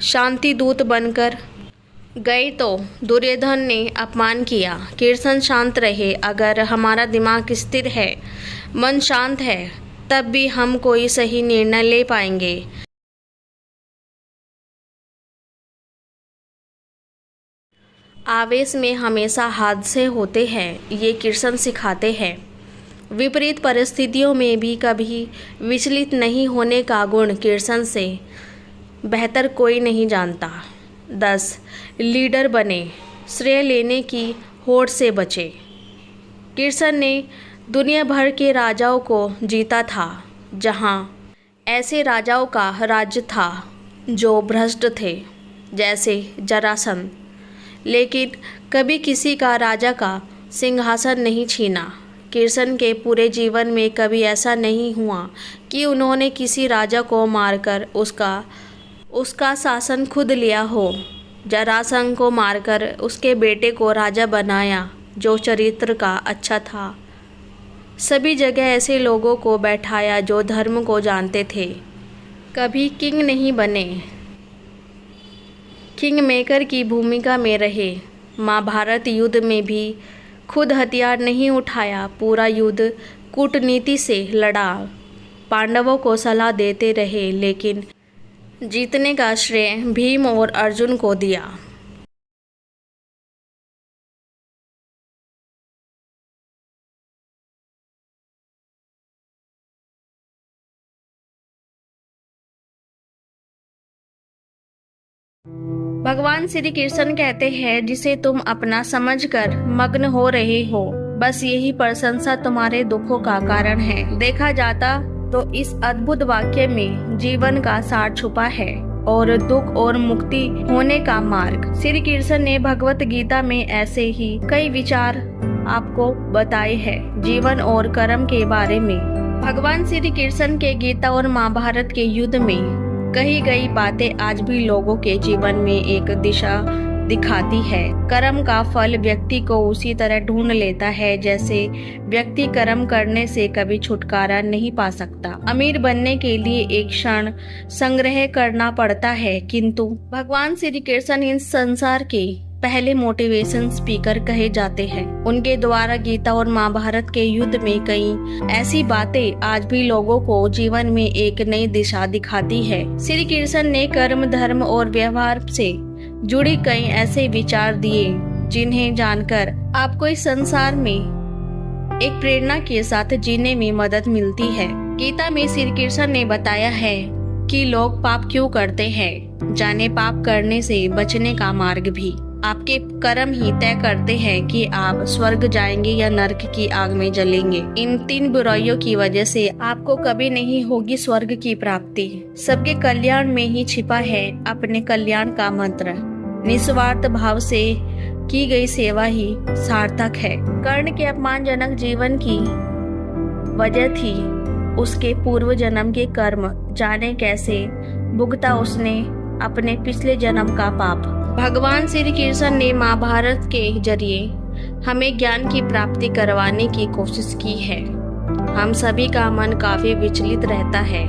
शांति दूत बनकर गए तो दुर्योधन ने अपमान किया। कृष्ण शांत रहे। अगर हमारा दिमाग स्थिर है, मन शांत है, तब भी हम कोई सही निर्णय ले पाएंगे। आवेश में हमेशा हादसे होते हैं, ये कृष्ण सिखाते हैं। विपरीत परिस्थितियों में भी कभी विचलित नहीं होने का गुण कृष्ण से बेहतर कोई नहीं जानता। 10. लीडर बने, श्रेय लेने की होड़ से बचे। कृष्ण ने दुनिया भर के राजाओं को जीता था, जहाँ ऐसे राजाओं का राज्य था जो भ्रष्ट थे, जैसे जरासंध, लेकिन कभी किसी का राजा का सिंहासन नहीं छीना। कृष्ण के पूरे जीवन में कभी ऐसा नहीं हुआ कि उन्होंने किसी राजा को मारकर उसका शासन खुद लिया हो। जरासंध को मारकर उसके बेटे को राजा बनाया जो चरित्र का अच्छा था। सभी जगह ऐसे लोगों को बैठाया जो धर्म को जानते थे। कभी किंग नहीं बने, किंग मेकर की भूमिका में रहे। महाभारत युद्ध में भी खुद हथियार नहीं उठाया, पूरा युद्ध कूटनीति से लड़ा। पांडवों को सलाह देते रहे, लेकिन जीतने का श्रेय भीम और अर्जुन को दिया। भगवान श्री कृष्ण कहते हैं, जिसे तुम अपना समझकर मग्न हो रहे हो, बस यही प्रशंसा तुम्हारे दुखों का कारण है। देखा जाता तो इस अद्भुत वाक्य में जीवन का सार छुपा है और दुख और मुक्ति होने का मार्ग। श्री कृष्ण ने भगवत गीता में ऐसे ही कई विचार आपको बताए हैं जीवन और कर्म के बारे में। भगवान श्री कृष्ण के गीता और महाभारत के युद्ध में कही गई बातें आज भी लोगों के जीवन में एक दिशा दिखाती है। कर्म का फल व्यक्ति को उसी तरह ढूंढ लेता है जैसे व्यक्ति कर्म करने से कभी छुटकारा नहीं पा सकता। अमीर बनने के लिए एक क्षण संग्रह करना पड़ता है, किंतु भगवान श्री कृष्ण इस संसार के पहले मोटिवेशन स्पीकर कहे जाते हैं। उनके द्वारा गीता और महाभारत के युद्ध में कई ऐसी बातें आज भी लोगों को जीवन में एक नई दिशा दिखाती है। श्री कृष्ण ने कर्म, धर्म और व्यवहार से जुड़ी कई ऐसे विचार दिए जिन्हें जानकर आपको इस संसार में एक प्रेरणा के साथ जीने में मदद मिलती है। गीता में श्री कृष्ण ने बताया है कि लोग पाप क्यों करते हैं, जाने पाप करने से बचने का मार्ग भी। आपके कर्म ही तय करते हैं कि आप स्वर्ग जाएंगे या नरक की आग में जलेंगे। इन 3 बुराइयों की वजह से आपको कभी नहीं होगी स्वर्ग की प्राप्ति। सबके कल्याण में ही छिपा है अपने कल्याण का मंत्र। निस्वार्थ भाव से की गई सेवा ही सार्थक है। कर्ण के अपमानजनक जीवन की वजह थी उसके पूर्व जन्म के कर्म, जाने कैसे भुगता उसने अपने पिछले जन्म का पाप। भगवान श्री कृष्ण ने महाभारत के जरिए हमें ज्ञान की प्राप्ति करवाने की कोशिश की है। हम सभी का मन काफी विचलित रहता है।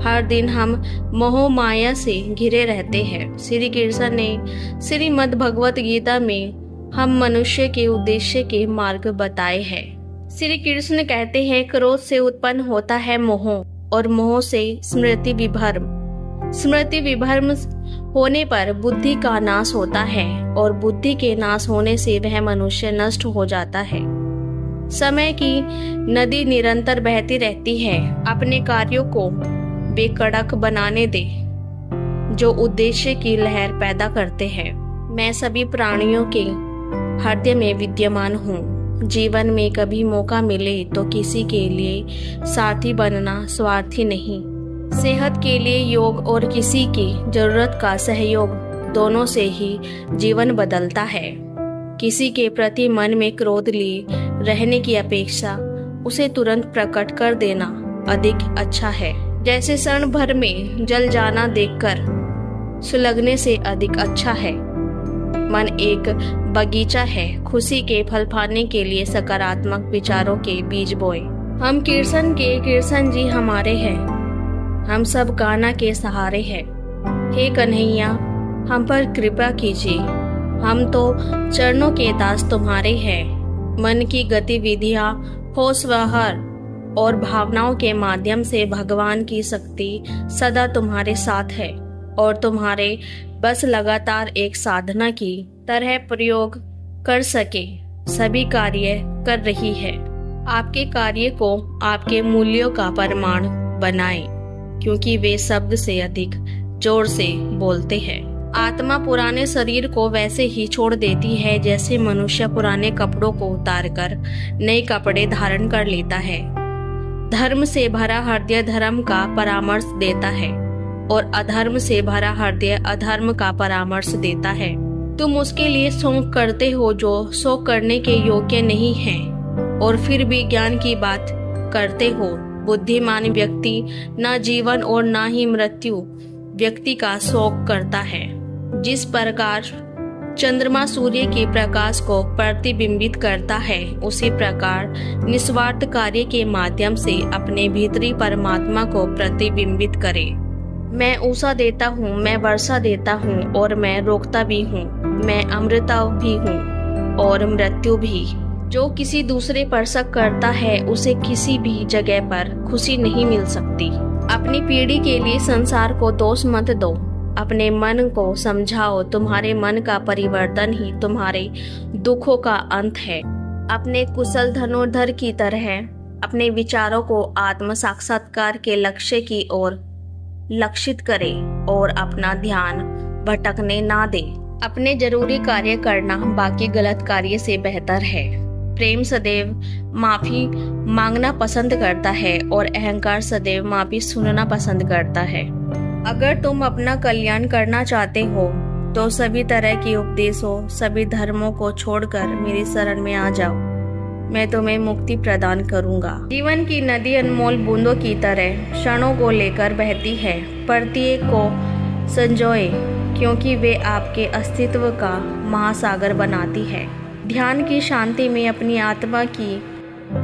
हर दिन हम मोह माया से घिरे रहते हैं। श्री कृष्ण ने श्रीमद् भगवत गीता में हम मनुष्य के उद्देश्य के मार्ग बताए हैं। श्री कृष्ण कहते हैं, क्रोध से उत्पन्न होता है मोह और मोह से स्मृति विभ्रम। स्मृति विभ्रम होने पर बुद्धि का नाश होता है और बुद्धि के नाश होने से वह मनुष्य नष्ट हो जाता है। समय की नदी निरंतर बहती रहती है। अपने कार्यों को बेकड़क बनाने दे जो उद्देश्य की लहर पैदा करते हैं। मैं सभी प्राणियों के हृदय में विद्यमान हूँ। जीवन में कभी मौका मिले तो किसी के लिए साथी बनना स्वार्थी नहीं। सेहत के लिए योग और किसी की जरूरत का सहयोग, दोनों से ही जीवन बदलता है। किसी के प्रति मन में क्रोध लिए रहने की अपेक्षा उसे तुरंत प्रकट कर देना अधिक अच्छा है। जैसे क्षण भर में जल जाना देखकर सुलगने से अधिक अच्छा है। मन एक बगीचा है, खुशी के फल पाने के लिए सकारात्मक विचारों के बीज बोए। हम कृष्ण के कृष्ण जी हमारे हैं, हम सब कान्हा के सहारे हैं। हे कन्हैया, हम पर कृपा कीजिए, हम तो चरणों के दास तुम्हारे हैं। मन की गतिविधियां, होश विहार और भावनाओं के माध्यम से भगवान की शक्ति सदा तुम्हारे साथ है और तुम्हारे बस लगातार एक साधना की तरह प्रयोग कर सके सभी कार्य कर रही है। आपके कार्य को आपके मूल्यों का प्रमाण बनाएं, क्योंकि वे शब्द से अधिक जोर से बोलते हैं। आत्मा पुराने शरीर को वैसे ही छोड़ देती है जैसे मनुष्य पुराने कपड़ों को उतारकर नए कपड़े धारण कर लेता है। धर्म से भरा हृदय धर्म का परामर्श देता है और अधर्म से भरा हृदय अधर्म का परामर्श देता है। तुम उसके लिए शोक करते हो जो शोक करने के योग्य नहीं है और फिर भी ज्ञान की बात करते हो। बुद्धिमान व्यक्ति न जीवन और न ही मृत्यु व्यक्ति का शोक करता है। जिस प्रकार चंद्रमा सूर्य के प्रकाश को प्रतिबिंबित करता है, उसी प्रकार निस्वार्थ कार्य के माध्यम से अपने भीतरी परमात्मा को प्रतिबिंबित करे। मैं ऊषा देता हूँ, मैं वर्षा देता हूँ और मैं रोकता भी हूँ। मैं अमृता भी हूँ और मृत्यु भी। जो किसी दूसरे पर शक करता है उसे किसी भी जगह पर खुशी नहीं मिल सकती। अपनी पीढ़ी के लिए संसार को दोष मत दो, अपने मन को समझाओ। तुम्हारे मन का परिवर्तन ही तुम्हारे दुखों का अंत है। अपने कुशल धनुर्धर की तरह अपने विचारों को आत्म साक्षात्कार के लक्ष्य की ओर लक्षित करे और अपना ध्यान भटकने ना दे। अपने जरूरी कार्य करना बाकी गलत कार्य से बेहतर है। प्रेम सदैव माफी मांगना पसंद करता है और अहंकार सदैव माफी सुनना पसंद करता है। अगर तुम अपना कल्याण करना चाहते हो तो सभी तरह के उपदेशों, सभी धर्मों को छोड़कर मेरी शरण में आ जाओ। मैं तुम्हें मुक्ति प्रदान करूंगा। जीवन की नदी अनमोल बूंदों की तरह क्षणों को लेकर बहती है। प्रत्येक को संजोए, क्योंकि वे आपके अस्तित्व का महासागर बनाती है। ध्यान की शांति में अपनी आत्मा की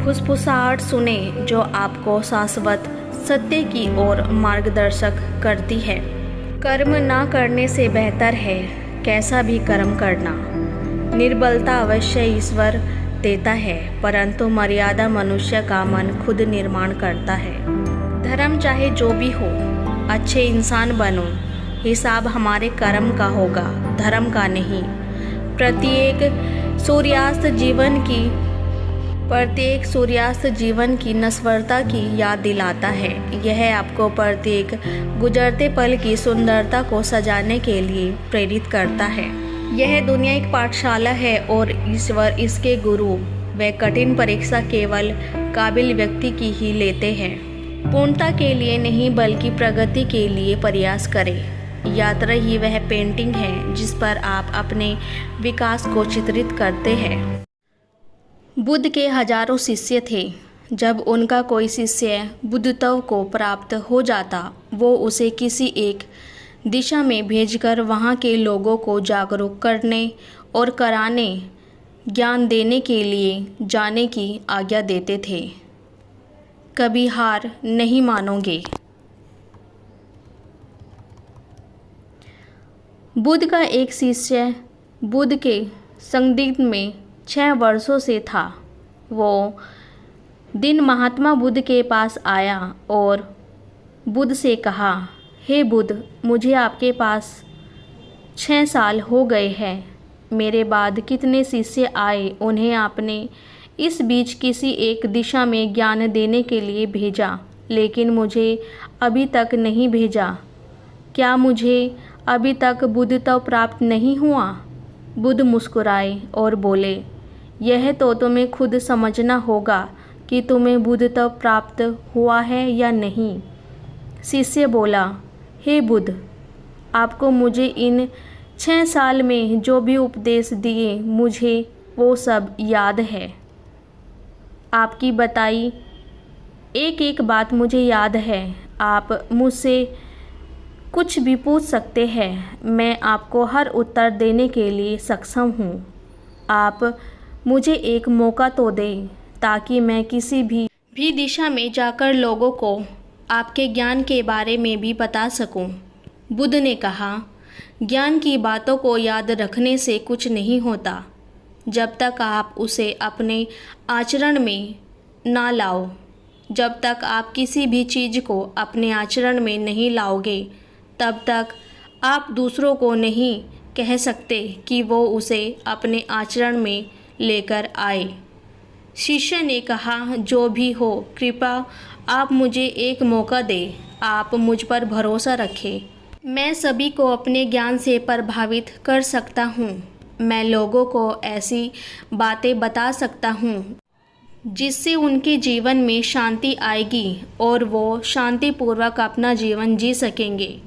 फुसफुसाहट सुने, जो आपको शाश्वत सत्य की ओर मार्गदर्शक करती है। कर्म ना करने से बेहतर है कैसा भी कर्म करना। निर्बलता अवश्य ईश्वर देता है, परंतु मर्यादा मनुष्य का मन खुद निर्माण करता है। धर्म चाहे जो भी हो, अच्छे इंसान बनो। हिसाब हमारे कर्म का होगा, धर्म का नहीं। प्रत्येक सूर्यास्त जीवन की नश्वरता की याद दिलाता है। यह आपको प्रत्येक गुजरते पल की सुंदरता को सजाने के लिए प्रेरित करता है। यह दुनिया एक पाठशाला है और ईश्वर इसके गुरु। वे कठिन परीक्षा केवल काबिल व्यक्ति की ही लेते हैं। पूर्णता के लिए नहीं बल्कि प्रगति के लिए प्रयास करें। यात्रा ही वह पेंटिंग है जिस पर आप अपने विकास को चित्रित करते हैं। बुद्ध के हजारों शिष्य थे। जब उनका कोई शिष्य बुद्धत्व को प्राप्त हो जाता, वो उसे किसी एक दिशा में भेजकर वहाँ के लोगों को जागरूक करने और कराने, ज्ञान देने के लिए जाने की आज्ञा देते थे। कभी हार नहीं मानोगे। बुद्ध का एक शिष्य बुद्ध के संदिग्ध में 6 वर्षों से था। वो दिन महात्मा बुद्ध के पास आया और बुद्ध से कहा, हे बुद्ध, मुझे आपके पास 6 साल हो गए हैं। मेरे बाद कितने शिष्य आए, उन्हें आपने इस बीच किसी एक दिशा में ज्ञान देने के लिए भेजा, लेकिन मुझे अभी तक नहीं भेजा। क्या मुझे अभी तक बुद्धत्व प्राप्त नहीं हुआ? बुद्ध मुस्कुराए और बोले, यह तो तुम्हें खुद समझना होगा कि तुम्हें बुद्धत्व प्राप्त हुआ है या नहीं। शिष्य बोला, हे बुद्ध, आपको मुझे इन 6 साल में जो भी उपदेश दिए, मुझे वो सब याद है। आपकी बताई एक एक बात मुझे याद है। आप मुझसे कुछ भी पूछ सकते हैं, मैं आपको हर उत्तर देने के लिए सक्षम हूँ। आप मुझे एक मौका तो दें ताकि मैं किसी भी दिशा में जाकर लोगों को आपके ज्ञान के बारे में भी बता सकूं। बुद्ध ने कहा, ज्ञान की बातों को याद रखने से कुछ नहीं होता जब तक आप उसे अपने आचरण में ना लाओ। जब तक आप किसी भी चीज़ को अपने आचरण में नहीं लाओगे, तब तक आप दूसरों को नहीं कह सकते कि वो उसे अपने आचरण में लेकर आए। शिष्य ने कहा, जो भी हो, कृपया आप मुझे एक मौका दें। आप मुझ पर भरोसा रखें। मैं सभी को अपने ज्ञान से प्रभावित कर सकता हूँ। मैं लोगों को ऐसी बातें बता सकता हूँ जिससे उनके जीवन में शांति आएगी और वो शांतिपूर्वक अपना जीवन जी सकेंगे।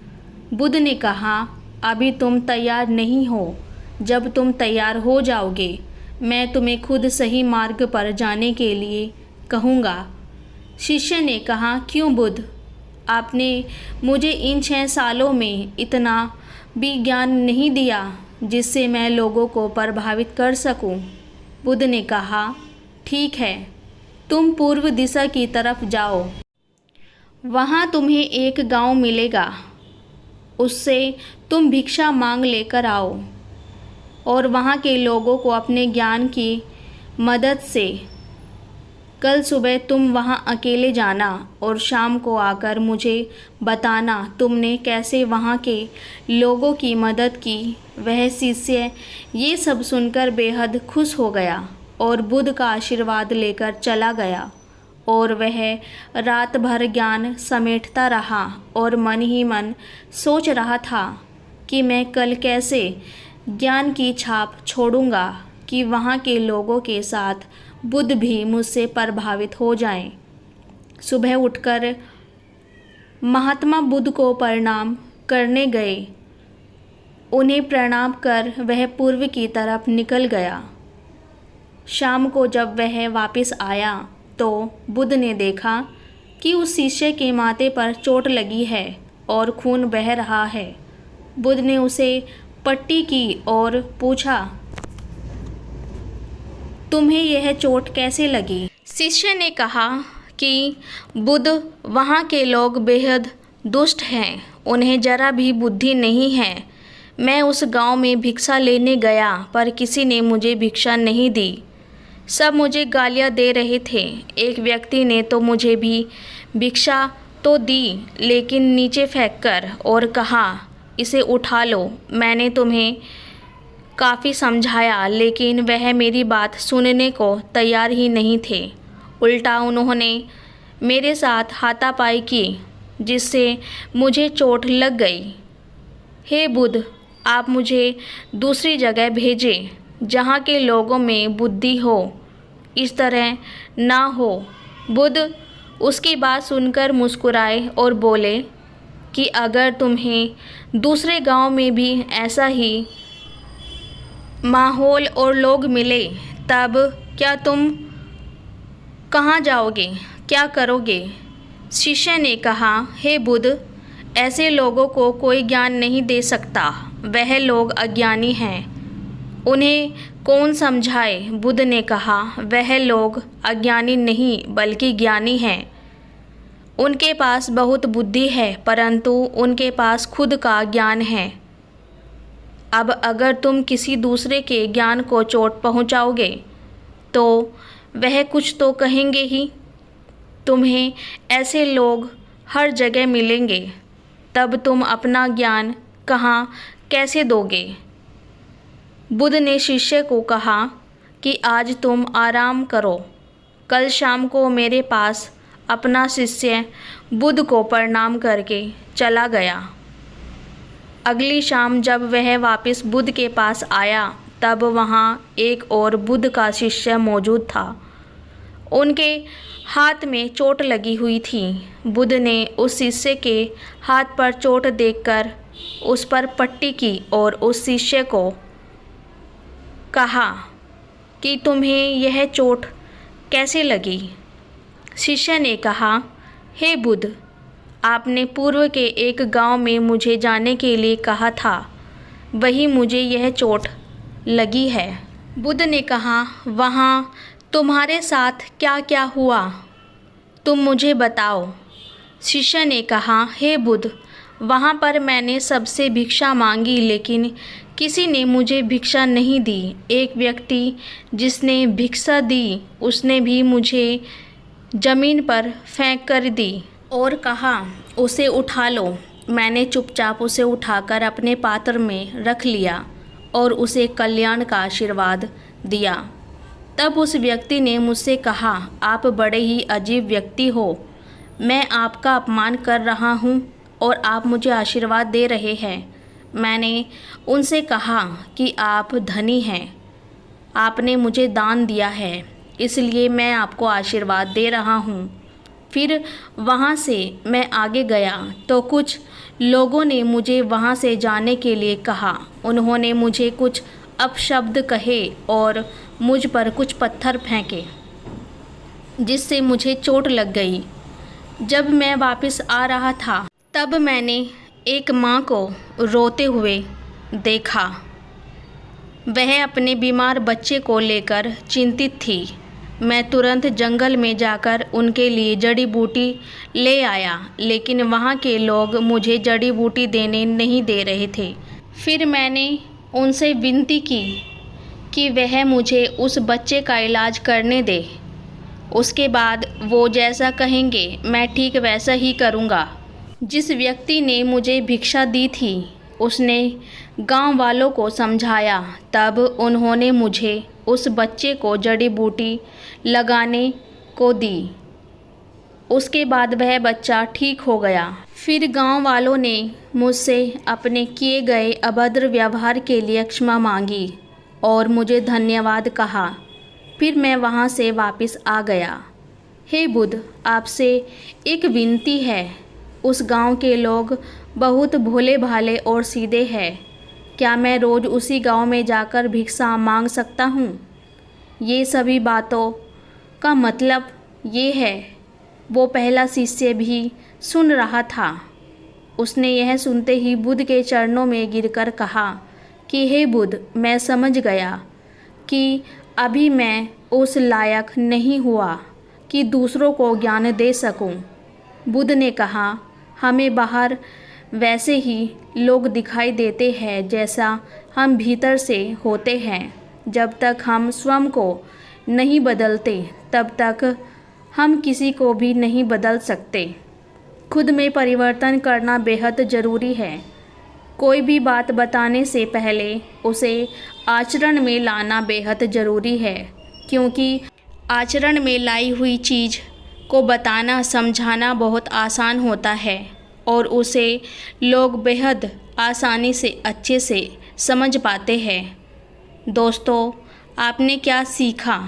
बुद्ध ने कहा, अभी तुम तैयार नहीं हो। जब तुम तैयार हो जाओगे, मैं तुम्हें खुद सही मार्ग पर जाने के लिए कहूँगा। शिष्य ने कहा, क्यों बुद्ध? आपने मुझे इन 6 सालों में इतना भी ज्ञान नहीं दिया जिससे मैं लोगों को प्रभावित कर सकूं। बुद्ध ने कहा, ठीक है, तुम पूर्व दिशा की तरफ जाओ। वहाँ तुम्हें एक गांव मिलेगा। उससे तुम भिक्षा मांग लेकर आओ और वहाँ के लोगों को अपने ज्ञान की मदद से कल सुबह तुम वहाँ अकेले जाना और शाम को आकर मुझे बताना तुमने कैसे वहाँ के लोगों की मदद की। वह शिष्य ये सब सुनकर बेहद खुश हो गया और बुद्ध का आशीर्वाद लेकर चला गया और वह रात भर ज्ञान समेटता रहा और मन ही मन सोच रहा था कि मैं कल कैसे ज्ञान की छाप छोड़ूंगा कि वहाँ के लोगों के साथ बुद्ध भी मुझसे प्रभावित हो जाएं। सुबह उठकर महात्मा बुद्ध को प्रणाम करने गए। उन्हें प्रणाम कर वह पूर्व की तरफ निकल गया। शाम को जब वह वापस आया तो बुद्ध ने देखा कि उस शिष्य के माथे पर चोट लगी है और खून बह रहा है। बुद्ध ने उसे पट्टी की और पूछा, तुम्हें यह चोट कैसे लगी? शिष्य ने कहा कि बुद्ध, वहाँ के लोग बेहद दुष्ट हैं, उन्हें जरा भी बुद्धि नहीं है। मैं उस गांव में भिक्षा लेने गया पर किसी ने मुझे भिक्षा नहीं दी। सब मुझे गालियाँ दे रहे थे। एक व्यक्ति ने तो मुझे भी भिक्षा तो दी, लेकिन नीचे फेंककर और कहा, इसे उठा लो। मैंने तुम्हें काफ़ी समझाया, लेकिन वह मेरी बात सुनने को तैयार ही नहीं थे। उल्टा उन्होंने मेरे साथ हाथापाई की, जिससे मुझे चोट लग गई। हे बुद्ध, आप मुझे दूसरी जगह भेजें जहाँ के लोगों में बुद्धि हो। इस तरह ना हो। बुद्ध उसकी बात सुनकर मुस्कुराए और बोले कि अगर तुम्हें दूसरे गांव में भी ऐसा ही माहौल और लोग मिले, तब क्या तुम कहाँ जाओगे, क्या करोगे? शिष्य ने कहा, हे बुद्ध, ऐसे लोगों को कोई ज्ञान नहीं दे सकता। वह लोग अज्ञानी हैं, उन्हें कौन समझाए? बुद्ध ने कहा, वह लोग अज्ञानी नहीं बल्कि ज्ञानी हैं। उनके पास बहुत बुद्धि है, परंतु उनके पास खुद का ज्ञान है। अब अगर तुम किसी दूसरे के ज्ञान को चोट पहुंचाओगे तो वह कुछ तो कहेंगे ही। तुम्हें ऐसे लोग हर जगह मिलेंगे, तब तुम अपना ज्ञान कहाँ कैसे दोगे। बुद्ध ने शिष्य को कहा कि आज तुम आराम करो। कल शाम को मेरे पास अपना शिष्य बुद्ध को प्रणाम करके चला गया। अगली शाम जब वह वापस बुद्ध के पास आया तब वहाँ एक और बुद्ध का शिष्य मौजूद था। उनके हाथ में चोट लगी हुई थी। बुद्ध ने उस शिष्य के हाथ पर चोट देखकर उस पर पट्टी की और उस शिष्य को कहा कि तुम्हें यह चोट कैसे लगी। शिष्य ने कहा, हे बुद्ध, आपने पूर्व के एक गांव में मुझे जाने के लिए कहा था, वही मुझे यह चोट लगी है। बुद्ध ने कहा, वहाँ तुम्हारे साथ क्या क्या हुआ, तुम मुझे बताओ। शिष्य ने कहा, हे बुद्ध, वहाँ पर मैंने सबसे भिक्षा मांगी लेकिन किसी ने मुझे भिक्षा नहीं दी। एक व्यक्ति जिसने भिक्षा दी उसने भी मुझे ज़मीन पर फेंक कर दी और कहा, उसे उठा लो। मैंने चुपचाप उसे उठाकर अपने पात्र में रख लिया और उसे कल्याण का आशीर्वाद दिया। तब उस व्यक्ति ने मुझसे कहा, आप बड़े ही अजीब व्यक्ति हो। मैं आपका अपमान कर रहा हूँ और आप मुझे आशीर्वाद दे रहे हैं। मैंने उनसे कहा कि आप धनी हैं, आपने मुझे दान दिया है, इसलिए मैं आपको आशीर्वाद दे रहा हूँ। फिर वहाँ से मैं आगे गया तो कुछ लोगों ने मुझे वहाँ से जाने के लिए कहा। उन्होंने मुझे कुछ अपशब्द कहे और मुझ पर कुछ पत्थर फेंके, जिससे मुझे चोट लग गई। जब मैं वापस आ रहा था तब मैंने एक माँ को रोते हुए देखा। वह अपने बीमार बच्चे को लेकर चिंतित थी। मैं तुरंत जंगल में जाकर उनके लिए जड़ी बूटी ले आया, लेकिन वहाँ के लोग मुझे जड़ी बूटी देने नहीं दे रहे थे। फिर मैंने उनसे विनती की कि वह मुझे उस बच्चे का इलाज करने दे। उसके बाद वो जैसा कहेंगे मैं ठीक वैसा ही करूँगा। जिस व्यक्ति ने मुझे भिक्षा दी थी उसने गांव वालों को समझाया। तब उन्होंने मुझे उस बच्चे को जड़ी बूटी लगाने को दी। उसके बाद वह बच्चा ठीक हो गया। फिर गांव वालों ने मुझसे अपने किए गए अभद्र व्यवहार के लिए क्षमा मांगी और मुझे धन्यवाद कहा। फिर मैं वहां से वापस आ गया। हे बुद्ध, आपसे एक विनती है। उस गांव के लोग बहुत भोले भाले और सीधे हैं। क्या मैं रोज़ उसी गांव में जाकर भिक्षा मांग सकता हूँ? ये सभी बातों का मतलब ये है। वो पहला शिष्य भी सुन रहा था। उसने यह सुनते ही बुद्ध के चरणों में गिरकर कहा कि हे बुद्ध, मैं समझ गया कि अभी मैं उस लायक नहीं हुआ कि दूसरों को ज्ञान दे सकूं। बुद्ध ने कहा, हमें बाहर वैसे ही लोग दिखाई देते हैं जैसा हम भीतर से होते हैं। जब तक हम स्वयं को नहीं बदलते तब तक हम किसी को भी नहीं बदल सकते। खुद में परिवर्तन करना बेहद ज़रूरी है। कोई भी बात बताने से पहले उसे आचरण में लाना बेहद ज़रूरी है, क्योंकि आचरण में लाई हुई चीज़ को बताना समझाना बहुत आसान होता है और उसे लोग बेहद आसानी से अच्छे से समझ पाते हैं। दोस्तों, आपने क्या सीखा?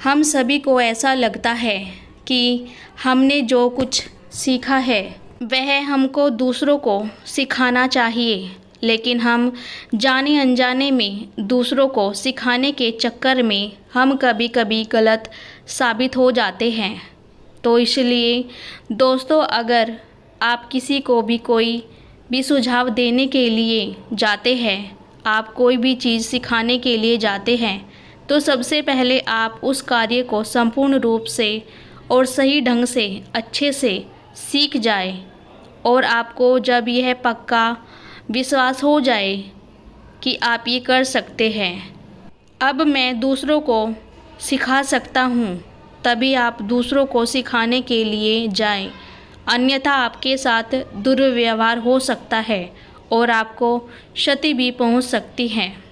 हम सभी को ऐसा लगता है कि हमने जो कुछ सीखा है वह हमको दूसरों को सिखाना चाहिए, लेकिन हम जाने अनजाने में दूसरों को सिखाने के चक्कर में हम कभी कभी गलत साबित हो जाते हैं। तो इसलिए दोस्तों, अगर आप किसी को भी कोई भी सुझाव देने के लिए जाते हैं, आप कोई भी चीज़ सिखाने के लिए जाते हैं, तो सबसे पहले आप उस कार्य को संपूर्ण रूप से और सही ढंग से अच्छे से सीख जाए। और आपको जब यह पक्का विश्वास हो जाए कि आप ये कर सकते हैं। अब मैं दूसरों को सिखा सकता हूँ, तभी आप दूसरों को सिखाने के लिए जाएं, अन्यथा आपके साथ दुर्व्यवहार हो सकता है और आपको क्षति भी पहुँच सकती है।